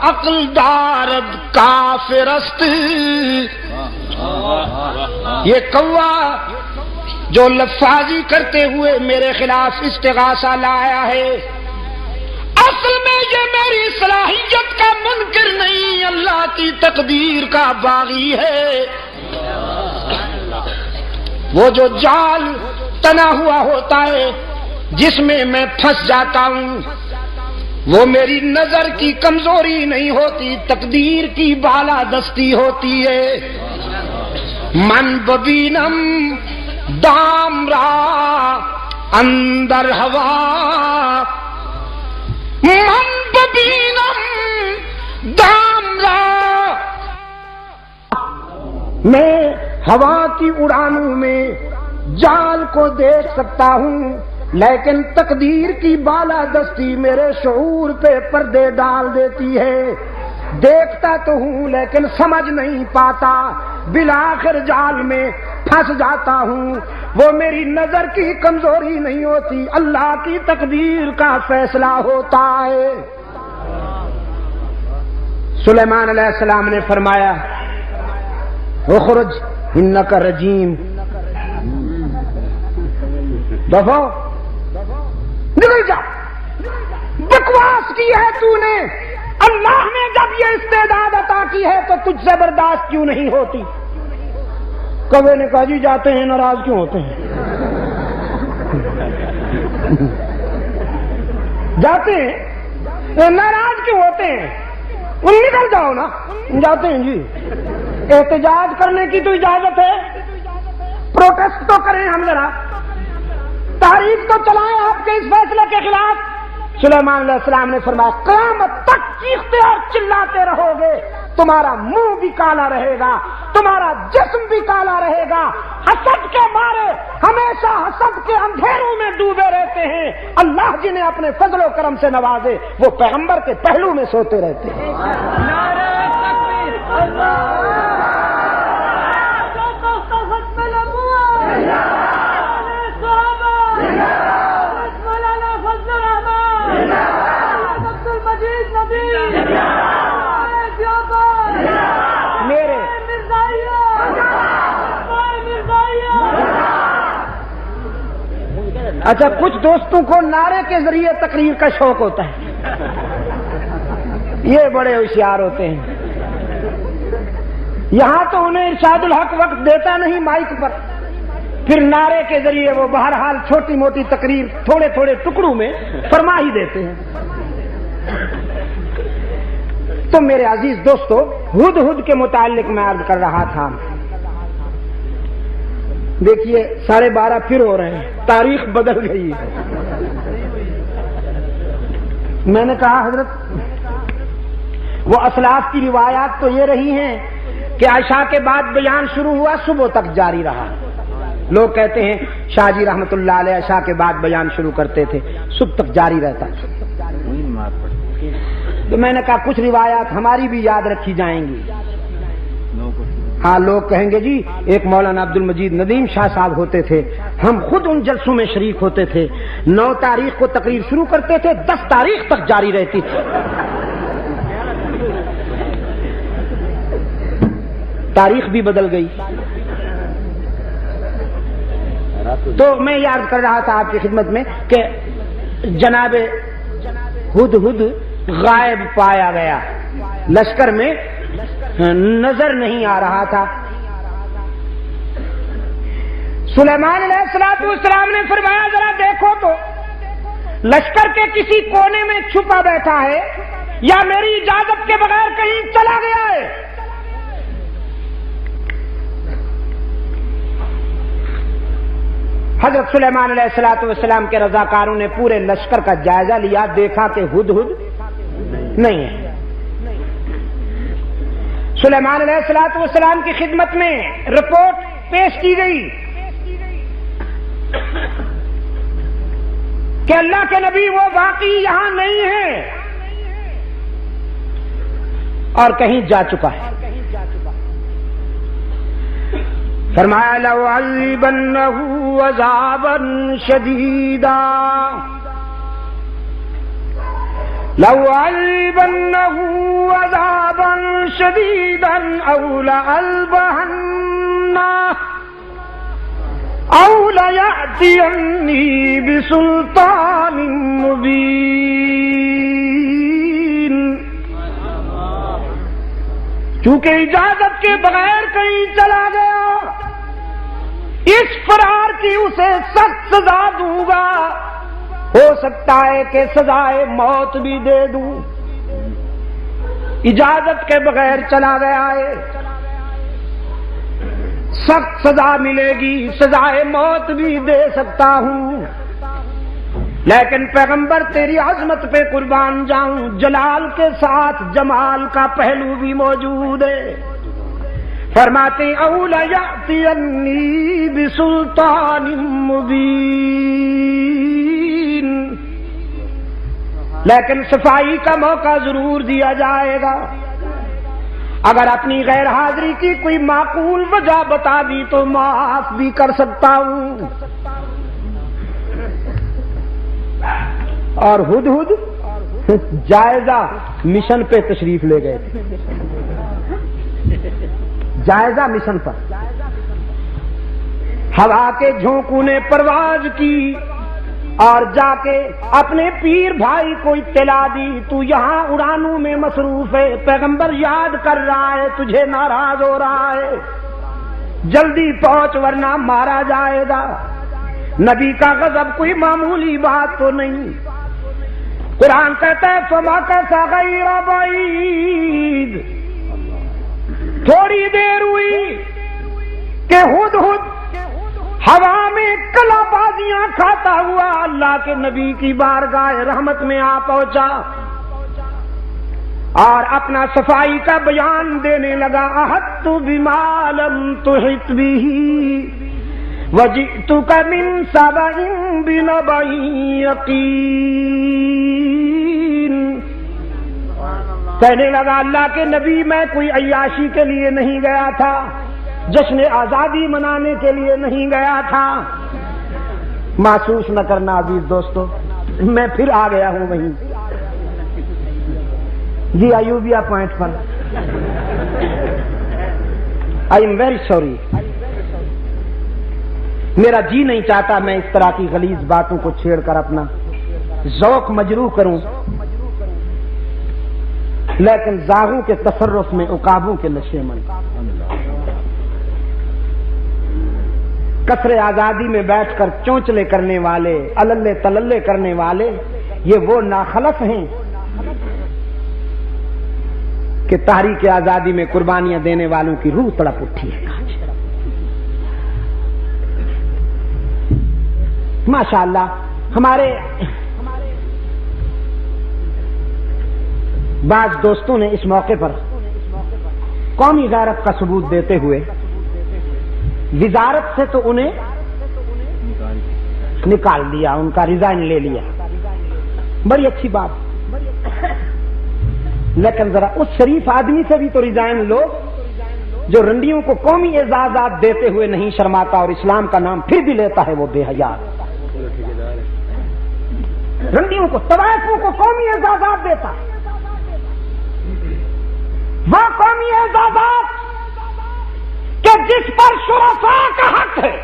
A: عقل دارد کافر است. یہ کوا جو لفاظی کرتے ہوئے میرے خلاف استغاثہ لایا ہے، اصل میں یہ میری صلاحیت کا منکر نہیں، اللہ کی تقدیر کا باغی ہے. وہ جو جال تنا ہوا ہوتا ہے جس میں میں پھنس جاتا ہوں، وہ میری نظر کی کمزوری نہیں ہوتی، تقدیر کی بالادستی ہوتی ہے. من ببینم دام را اندر ہوا، من ببینم دام را. میں ہوا کی اڑانوں میں جال کو دیکھ سکتا ہوں، لیکن تقدیر کی بالادستی میرے شعور پہ پردے ڈال دیتی ہے. دیکھتا تو ہوں لیکن سمجھ نہیں پاتا، بالآخر جال میں پھنس جاتا ہوں. وہ میری نظر کی کمزوری نہیں ہوتی، اللہ کی تقدیر کا فیصلہ ہوتا ہے. سلیمان علیہ السلام نے فرمایا اخرج انک رجیم، دفعو نکل جا. بکواس کی ہے تو نے، اللہ نے جب یہ استعداد عطا کی ہے تو تجھ سے برداشت کیوں نہیں ہوتی؟ کوے نے کہا جی جاتے ہیں، ناراض کیوں ہوتے ہیں؟ جاتے ہیں ناراض کیوں ہوتے ہیں؟ نکل جاؤ نا. جاتے ہیں جی. احتجاج کرنے کی تو اجازت ہے، پروٹیسٹ تو کریں ہم ذرا، تحریک تو چلائیں آپ کے اس فیصلے کے خلاف. سلیمان علیہ السلام نے فرمایا قیامت تک چیختے اور چلاتے رہو گے، تمہارا منہ بھی کالا رہے گا، تمہارا جسم بھی کالا رہے گا. حسد کے مارے ہمیشہ حسد کے اندھیروں میں ڈوبے رہتے ہیں. اللہ جنہیں اپنے فضل و کرم سے نوازے وہ پیغمبر کے پہلو میں سوتے رہتے ہیں. اچھا، کچھ دوستوں کو نعرے کے ذریعے تقریر کا شوق ہوتا ہے، یہ بڑے ہوشیار ہوتے ہیں. یہاں تو انہیں ارشاد الحق وقت دیتا نہیں مائک پر، پھر نعرے کے ذریعے وہ بہرحال چھوٹی موٹی تقریر تھوڑے تھوڑے ٹکڑوں میں فرما ہی دیتے ہیں. تو میرے عزیز دوستو، ہدہد کے متعلق میں عرض کر رہا تھا. دیکھیے 12:30 پھر ہو رہے ہیں، تاریخ بدل گئی ہے. میں نے کہا حضرت وہ اسلاف کی روایات تو یہ رہی ہیں کہ عشاء کے بعد بیان شروع ہوا، صبح تک جاری رہا. لوگ کہتے ہیں شاہ جی رحمت اللہ علیہ عشاء کے بعد بیان شروع کرتے تھے، صبح تک جاری رہتا. تو میں نے کہا کچھ روایات ہماری بھی یاد رکھی جائیں گی. ہاں، لوگ کہیں گے جی ایک مولانا عبد المجید ندیم شاہ صاحب ہوتے تھے، ہم خود ان جلسوں میں شریک ہوتے تھے. 9 تاریخ کو تقریر شروع کرتے تھے، 10 تاریخ تک جاری رہتی تھی. تاریخ بھی بدل گئی. تو میں یہ عرض کر رہا تھا آپ کی خدمت میں کہ جناب ہدہد غائب پایا گیا، لشکر میں نظر نہیں آ رہا تھا. سلیمان علیہ السلام نے فرمایا ذرا دیکھو تو لشکر کے کسی کونے میں چھپا بیٹھا ہے یا میری اجازت کے بغیر کہیں چلا گیا ہے. حضرت سلیمان علیہ السلام کے رضاکاروں نے پورے لشکر کا جائزہ لیا، دیکھا کہ ہدہد نہیں ہے. سلیمان علیہ السلام کی خدمت میں رپورٹ پیش کی گئی کہ اللہ کے نبی وہ واقعی یہاں نہیں ہے اور کہیں جا چکا ہے. فرمایا لَأُعَذِّبَنَّهُ عَذَابًا شَدِيدًا لَأُعَذِّبَنَّهُ عَذَابًا شَدِيدًا أَوْ لَيَأْتِيَنِّي بِسُلْطَانٍ مُبِينٍ. چونکہ اجازت کے بغیر کہیں چلا گیا، اس فرار کی اسے سخت سزا دوں گا. ہو سکتا ہے کہ سزائے موت بھی دے دوں. اجازت کے بغیر چلا گیا ہے، سخت سزا ملے گی، سزائے موت بھی دے سکتا ہوں. لیکن پیغمبر تیری عظمت پہ قربان جاؤں، جلال کے ساتھ جمال کا پہلو بھی موجود ہے. فرماتے او لیأتینی بسلطان مبین، لیکن صفائی کا موقع ضرور دیا جائے گا. اگر اپنی غیر حاضری کی کوئی معقول وجہ بتا دی تو معاف بھی کر سکتا ہوں. اور ہدہد جائزہ مشن پہ تشریف لے گئے تھے، جائزہ مشن پر. ہوا کے جھونکوں نے پرواز کی اور جا کے اپنے پیر بھائی کو اطلاع دی، تو یہاں اڑانوں میں مصروف ہے، پیغمبر یاد کر رہا ہے، تجھے ناراض ہو رہا ہے، جلدی پہنچ ورنہ مارا جائے گا. نبی کا غضب کوئی معمولی بات تو نہیں. قرآن کہتا ہے فَمَكَثَ غَيْرَ بَعِيدٍ، تھوڑی دیر ہوئی کہ ہدہد ہوا میں کلا بازیاں کھاتا ہوا اللہ کے نبی کی بارگاہ رحمت میں آ پہنچا اور اپنا صفائی کا بیان دینے لگا. احطت بما لم تحط به وجئتک من سبأ بنبأ یقین. کہنے لگا اللہ کے نبی میں کوئی عیاشی کے لیے نہیں گیا تھا، جشن آزادی منانے کے لیے نہیں گیا تھا. محسوس نہ کرنا عزیز دوستو، میں پھر آ گیا ہوں وہیں جی ایوبیا پوائنٹ پر. آئی ایم ویری سوری، میرا جی نہیں چاہتا میں اس طرح کی غلیظ باتوں کو چھیڑ کر اپنا ذوق مجروح کروں، لیکن زاغوں کے تصرف میں عقابوں کے نشے من. قصر آزادی میں بیٹھ کر چونچلے کرنے والے، اللے تللے کرنے والے، یہ وہ ناخلف ہیں کہ تحریک آزادی میں قربانیاں دینے والوں کی روح تڑپ اٹھی ہے. ماشاءاللہ ہمارے بعض دوستوں نے اس موقع پر قومی غیرت کا ثبوت دیتے ہوئے وزارت سے تو انہیں نکال دیا، ان کا ریزائن لے لیا، بڑی اچھی بات. لیکن ذرا اس شریف آدمی سے بھی تو ریزائن لو جو رنڈیوں کو قومی اعزازات دیتے ہوئے نہیں شرماتا اور اسلام کا نام پھر بھی لیتا ہے وہ بے حیا. رنڈیوں کو، طوائفوں کو قومی اعزازات دیتا، وہ قومی اعزازات کہ جس پر شرفاء کا حق ہے،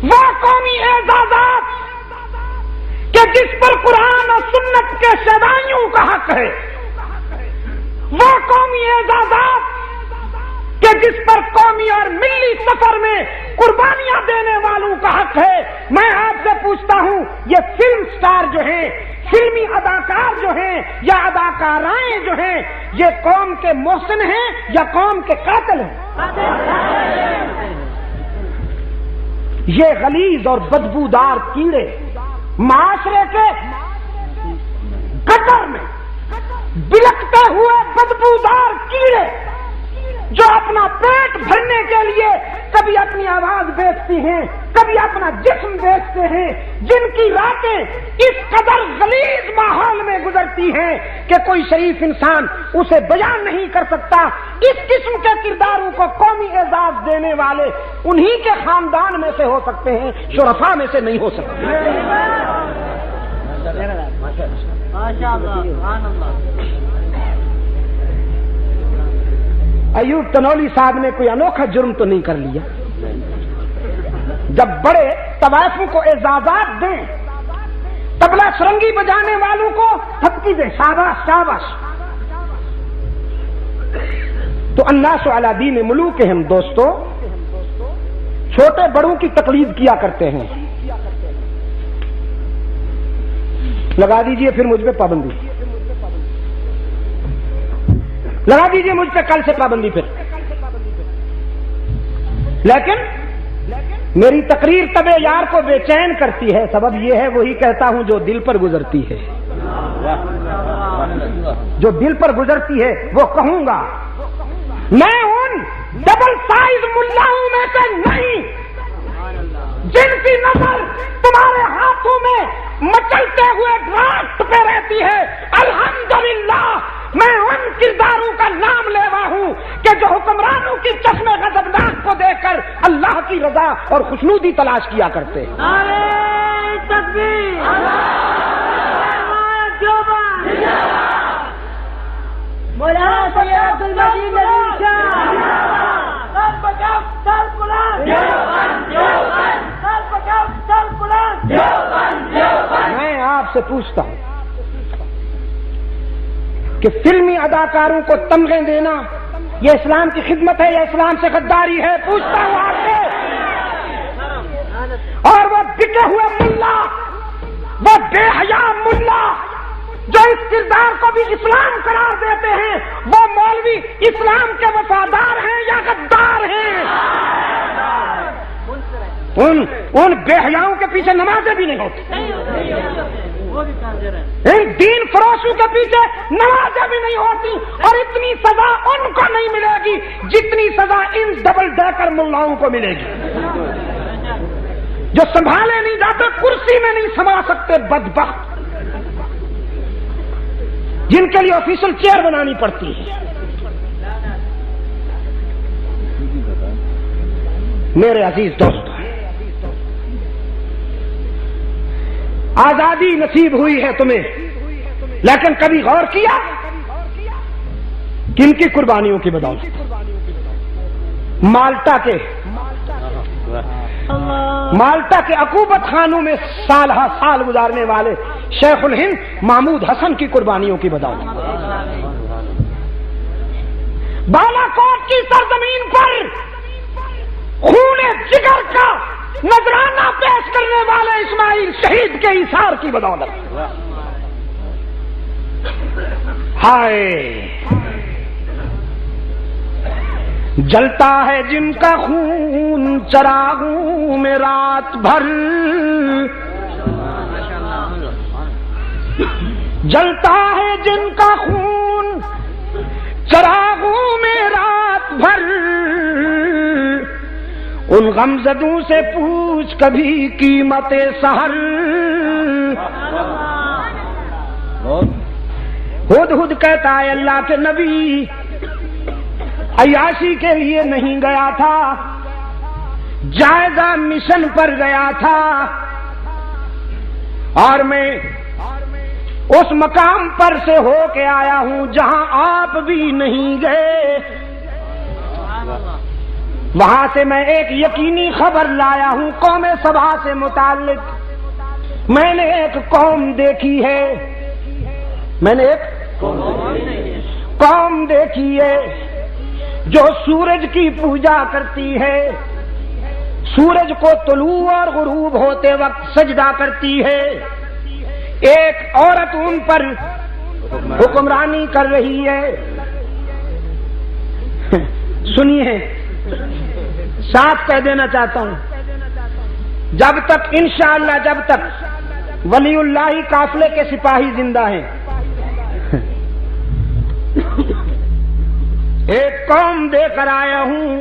A: وہ قومی اعزازات کہ جس پر قرآن اور سنت کے شہدائیوں کا حق ہے، وہ قومی اعزازات کہ جس پر قومی اور ملی سفر میں قربانیاں دینے والوں کا حق ہے. میں آپ سے پوچھتا ہوں، یہ فلم سٹار جو ہیں، فلمی اداکار جو ہیں یا اداکارائیں جو ہیں، یہ قوم کے محسن ہیں یا قوم کے قاتل ہیں؟ یہ غلیظ اور بدبودار کیڑے معاشرے کے گٹر میں بلکتے ہوئے بدبودار کیڑے جو اپنا پیٹ بھرنے کے لیے کبھی اپنی آواز بیچتی ہیں، کبھی اپنے اپنا جسم بیچتے ہیں، جن کی راتیں اس قدر غلیظ ماحول میں گزرتی ہیں کہ کوئی شریف انسان اسے بیان نہیں کر سکتا. اس قسم کے کرداروں کو قومی اعزاز دینے والے انہی کے خاندان میں سے ہو سکتے ہیں، شرفاء میں سے نہیں ہو سکتے. ایوب تنولی صاحب نے کوئی انوکھا جرم تو نہیں کر لیا. جب بڑے طوائفوں کو اعزازات دیں، طبلہ سرنگی بجانے والوں کو تھپکی دیں، شاباش شاباش. تو الناس علی دین ملوکہم، دوستو چھوٹے بڑوں کی تقلید کیا کرتے ہیں. لگا دیجئے پھر مجھ پہ پابندی، لگا دیجئے مجھ پہ کل سے پابندی پھر. لیکن میری تقریر طبع یار کو بے چین کرتی ہے، سبب یہ ہے وہی کہتا ہوں جو دل پر گزرتی ہے. جو دل پر گزرتی ہے وہ کہوں گا. میں ان ڈبل سائز ملاؤں میں سے نہیں جن کی نظر تمہارے ہاتھوں میں مچلتے ہوئے ڈرافٹ پہ رہتی ہے. الحمدللہ میں ان کرداروں کا نام لیوا ہوں کہ جو حکمرانوں کی چشم غضبناک کو دیکھ کر اللہ کی رضا اور خوشنودی تلاش کیا کرتے ہیں.
B: نعرہ تکبیر، مولانا سید عبد المجید ندوی شاہ،
A: میں آپ سے پوچھتا ہوں کہ فلمی اداکاروں کو تمغے دینا یہ اسلام کی خدمت ہے یا اسلام سے غداری ہے؟ پوچھتا ہوں آپ سے. اور وہ بکے ہوئے ملا، وہ بے حیا ملا جو اس کردار کو بھی اسلام قرار دیتے ہیں، وہ مولوی اسلام کے وفادار ہیں یا غدار ہیں؟ ان بے حیاؤں کے پیچھے نمازیں بھی نہیں ہوتی، ان دین فروشوں کے پیچھے نمازیں بھی نہیں ہوتی، اور اتنی سزا ان کو نہیں ملے گی جتنی سزا ان ڈبل ڈیکر ملاؤں کو ملے گی جو سنبھالے نہیں جاتے، کرسی میں نہیں سما سکتے بدبخت، جن کے لیے آفیشل چیئر بنانی پڑتی ہے. میرے عزیز دوست، آزادی نصیب ہوئی ہے تمہیں، لیکن کبھی غور کیا کن کی قربانیوں کی بدولت؟ مالٹا کے عقوبت خانوں میں سال ہا سال گزارنے والے شیخ الہند محمود حسن کی قربانیوں کی بدولت، بالا کوٹ کی سرزمین پر خون جگر کا نذرانہ پیش کرنے والے اسماعیل شہید کے ایثار کی بدولت. ہائے جلتا ہے جن کا خون چراغوں میں رات بھر، جلتا ہے جن کا خون چراغوں میں رات بھر، ان غمزدوں سے پوچھ کبھی قیمت سحر. ہد کہتا ہے اللہ کے نبی عیاشی کے لیے نہیں گیا تھا، جائزہ مشن پر گیا تھا، اور میں اس مقام پر سے ہو کے آیا ہوں جہاں آپ بھی نہیں گئے. وہاں سے میں ایک یقینی خبر لایا ہوں قوم سبا سے متعلق. میں نے ایک قوم دیکھی ہے، میں نے ایک قوم دیکھی ہے جو سورج کی پوجا کرتی ہے، سورج کو طلوع اور غروب ہوتے وقت سجدہ کرتی ہے. ایک عورت ان پر حکمرانی کر رہی ہے. سنیے، ساتھ کہہ دینا چاہتا ہوں، جب تک انشاءاللہ جب تک ولی اللہ قافلے کے سپاہی زندہ ہیں، ایک قوم دے کر آیا ہوں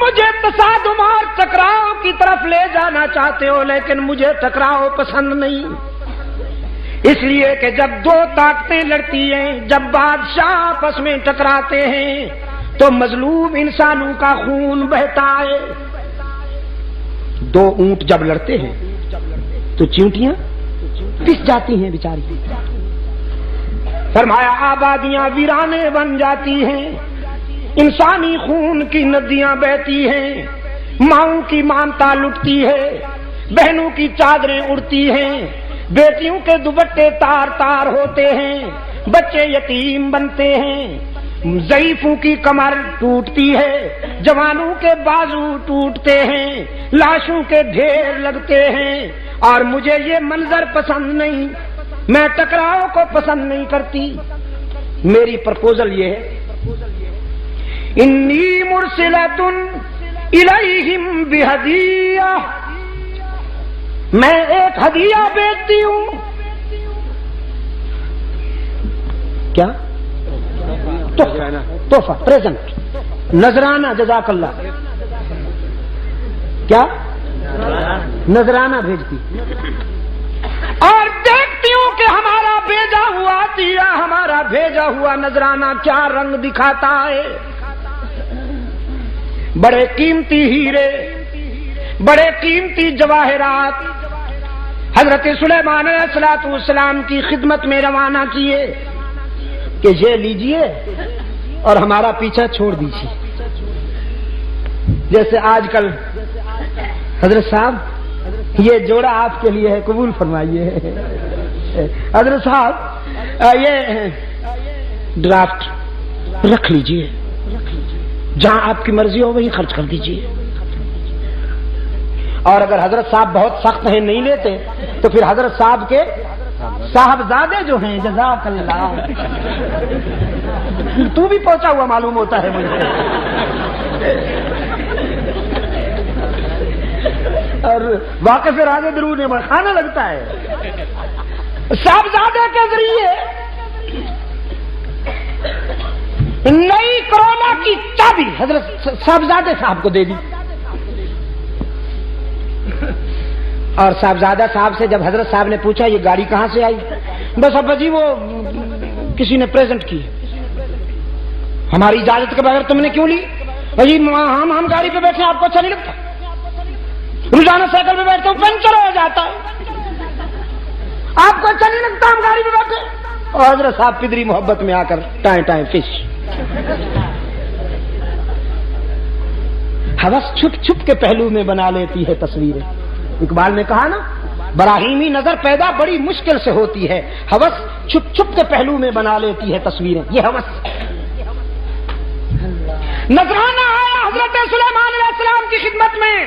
A: مجھے تصادم اور ٹکراؤ کی طرف لے جانا چاہتے ہو، لیکن مجھے ٹکراؤ پسند نہیں، اس لیے کہ جب دو طاقتیں لڑتی ہیں، جب بادشاہ آپس میں ٹکراتے ہیں تو مظلوم انسانوں کا خون بہتا ہے۔ دو اونٹ جب لڑتے ہیں تو چیونٹیاں پس جاتی ہیں بیچاری، فرمایا آبادیاں ویرانے بن جاتی ہیں، انسانی خون کی ندیاں بہتی ہیں، ماؤں کی مامتا لٹتی ہے، بہنوں کی چادریں اڑتی ہیں، بیٹیوں کے دوپٹے تار تار ہوتے ہیں، بچے یتیم بنتے ہیں، ضعیفوں کی کمر ٹوٹتی ہے، جوانوں کے بازو ٹوٹتے ہیں، لاشوں کے ڈھیر لگتے ہیں، اور مجھے یہ منظر پسند نہیں، میں ٹکراؤ کو پسند نہیں کرتی۔ میری پرپوزل یہ ہے، انی مرسلۃ الیہم بہدیہ، میں ایک ہدیہ بیچتی ہوں۔ کیا؟ تحفہ، پریزنٹ، نذرانہ، جزاک اللہ۔ کیا؟ نذرانہ بھیجتی اور دیکھتی ہوں کہ ہمارا بھیجا ہوا دیا، ہمارا بھیجا ہوا نذرانہ کیا رنگ دکھاتا ہے۔ بڑے قیمتی ہیرے، بڑے قیمتی جواہرات حضرت سلیمان علیہ السلام کی خدمت میں روانہ کیے کہ یہ لیجئے اور ہمارا پیچھا چھوڑ دیجیے۔ جیسے آج کل حضرت صاحب یہ جوڑا آپ کے لیے ہے، قبول فرمائیے۔ حضرت صاحب یہ ڈرافٹ رکھ لیجئے، جہاں آپ کی مرضی ہو وہیں خرچ کر دیجئے، اور اگر حضرت صاحب بہت سخت ہیں نہیں لیتے تو پھر حضرت صاحب کے صاحبزادے جو ہیں، جزاک اللہ، تو بھی پہنچا ہوا معلوم ہوتا ہے مجھے، اور واقف راز درود میں کھانا لگتا ہے۔ صاحبزادے کے ذریعے نئی کرونا کی چابی حضرت صاحبزادے صاحب کو دے دی، اور صاحبزادہ صاحب سے جب حضرت صاحب نے پوچھا یہ گاڑی کہاں سے آئی، بس ابا جی وہ کسی نے پریزنٹ کی، ہماری اجازت کے بغیر تم نے کیوں لی؟ جی ہم گاڑی پہ بیٹھے آپ کو اچھا نہیں لگتا؟ روزانہ سائیکل پہ بیٹھتے ہوں پنچر ہو جاتا ہے، آپ کو اچھا نہیں لگتا ہم گاڑی پہ بیٹھے؟ اور حضرت صاحب پدری محبت میں آ کر ٹائم ٹائم فش۔ ہوس چھپ چھپ کے پہلو میں بنا لیتی ہے تصویریں۔ اقبال نے کہا نا، براہیمی نظر پیدا بڑی مشکل سے ہوتی ہے، ہوس چھپ چھپ کے پہلو میں بنا لیتی ہے تصویریں۔ یہ ہوس نذرانہ آیا حضرت سلیمان علیہ السلام کی خدمت میں،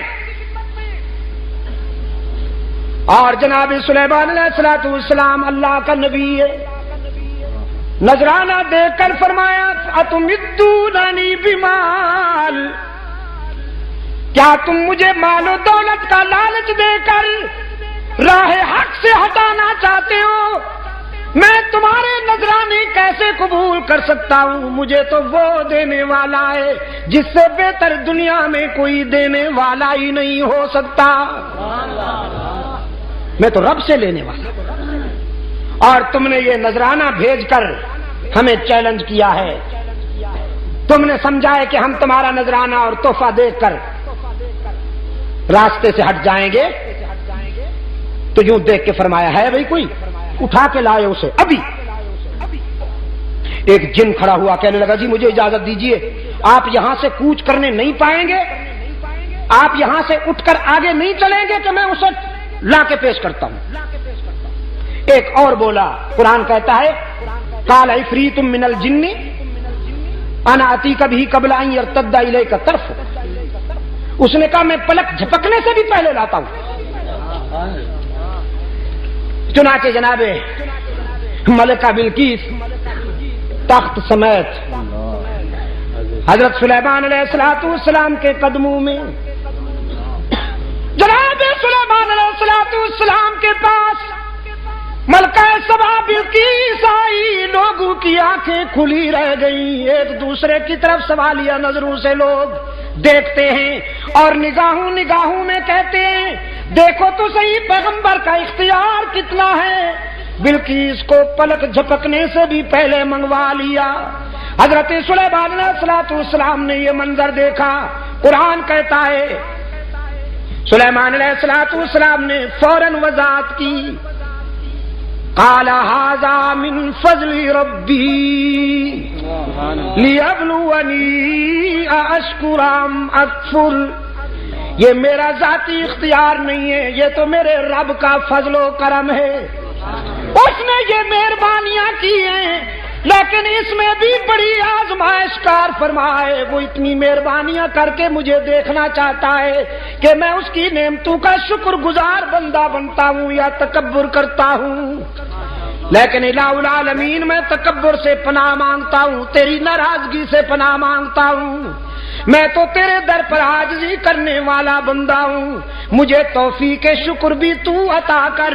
A: اور جناب سلیمان علیہ السلام اللہ کا نبی ہے، نذرانہ دیکھ کر فرمایا اتمدوننی بمال، کیا تم مجھے مال و دولت کا لالچ دے کر راہ حق سے ہٹانا چاہتے ہو؟ میں تمہارے نذرانے کیسے قبول کر سکتا ہوں؟ مجھے تو وہ دینے والا ہے جس سے بہتر دنیا میں کوئی دینے والا ہی نہیں ہو سکتا، میں تو رب سے لینے والا ہوں، اور تم نے یہ نذرانہ بھیج کر ہمیں چیلنج کیا ہے، تم نے سمجھا ہے کہ ہم تمہارا نذرانہ اور تحفہ دیکھ کر راستے سے ہٹ جائیں گے، تو یوں دیکھ کے فرمایا ہے بھائی کوئی اٹھا کے لائے اسے ابھی۔ ایک جن کھڑا ہوا کہنے لگا جی مجھے اجازت دیجئے، آپ یہاں سے کوچ کرنے نہیں پائیں گے، آپ یہاں سے اٹھ کر آگے نہیں چلیں گے کہ میں اسے لا کے پیش کرتا ہوں۔ ایک اور بولا، قرآن کہتا ہے قال عفریت من الجن انا اتیک بہ قبل ان یرتد الیک طرف، اس نے کہا میں پلک جھپکنے سے بھی پہلے لاتا ہوں۔ چنانچہ جناب ملکہ بلقیس تخت سمیت حضرت سلیمان علیہ السلام کے قدموں میں، جناب سلیمان علیہ السلام کے پاس ملکہ سبا بلقیس آئی، لوگوں کی آنکھیں کھلی رہ گئیں، ایک دوسرے کی طرف سوالیہ نظروں سے لوگ دیکھتے ہیں اور نگاہوں نگاہوں میں کہتے ہیں دیکھو تو صحیح پیغمبر کا اختیار کتنا ہے، بلکہ کو پلک جھپکنے سے بھی پہلے منگوا لیا۔ حضرت سلیمان علیہ السلام نے یہ منظر دیکھا، قرآن کہتا ہے سلیمان علیہ السلام نے فوراً وضاحت کی، قال ھذا من فضل ربی لیبلونی ااشکر ام اکفر، یہ میرا ذاتی اختیار نہیں ہے، یہ تو میرے رب کا فضل و کرم ہے، اس نے یہ مہربانیاں کی ہیں، لیکن اس میں بھی بڑی آزمائش کار فرمائے، وہ اتنی مہربانیاں کر کے مجھے دیکھنا چاہتا ہے کہ میں اس کی نعمتوں کا شکر گزار بندہ بنتا ہوں یا تکبر کرتا ہوں۔ لیکن الہ العالمین میں تکبر سے پناہ مانگتا ہوں، تیری ناراضگی سے پناہ مانگتا ہوں، میں تو تیرے در پر عاجزی کرنے والا بندہ ہوں، مجھے توفیق شکر بھی تو عطا کر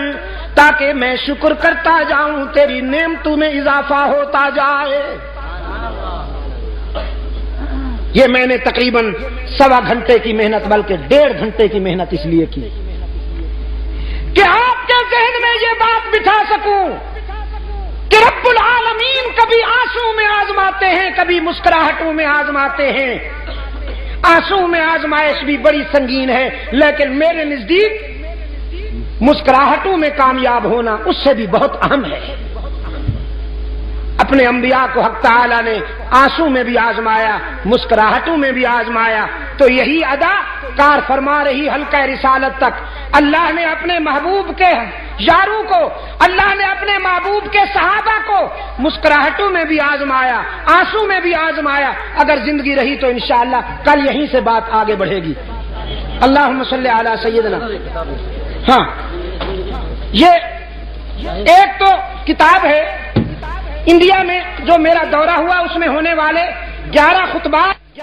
A: تاکہ میں شکر کرتا جاؤں، تیری نعمتوں میں اضافہ ہوتا جائے۔ یہ میں نے تقریباً 1.25 گھنٹے کی محنت بلکہ 1.5 گھنٹے کی محنت اس لیے کی کہ آپ کے ذہن میں یہ بات بٹھا سکوں کہ رب العالمین کبھی آنسو میں آزماتے ہیں، کبھی مسکراہٹوں میں آزماتے ہیں۔ آنسو میں آزمائش بھی بڑی سنگین ہے، لیکن میرے نزدیک مسکراہٹوں میں کامیاب ہونا اس سے بھی بہت اہم ہے۔ اپنے انبیاء کو حق تعالی نے آنسو میں بھی آزمایا، مسکراہٹوں میں بھی آزمایا، تو یہی ادا کار فرما رہی حلقہ رسالت تک۔ اللہ نے اپنے محبوب کے یاروں کو، اللہ نے اپنے محبوب کے صحابہ کو مسکراہٹوں میں بھی آزمایا، آنسو میں بھی آزمایا۔ اگر زندگی رہی تو انشاءاللہ کل یہیں سے بات آگے بڑھے گی۔ اللہم صلی علی سیدنا۔ ہاں، یہ ایک تو کتاب ہے انڈیا میں جو میرا دورہ ہوا، اس میں ہونے والے 11 خطبات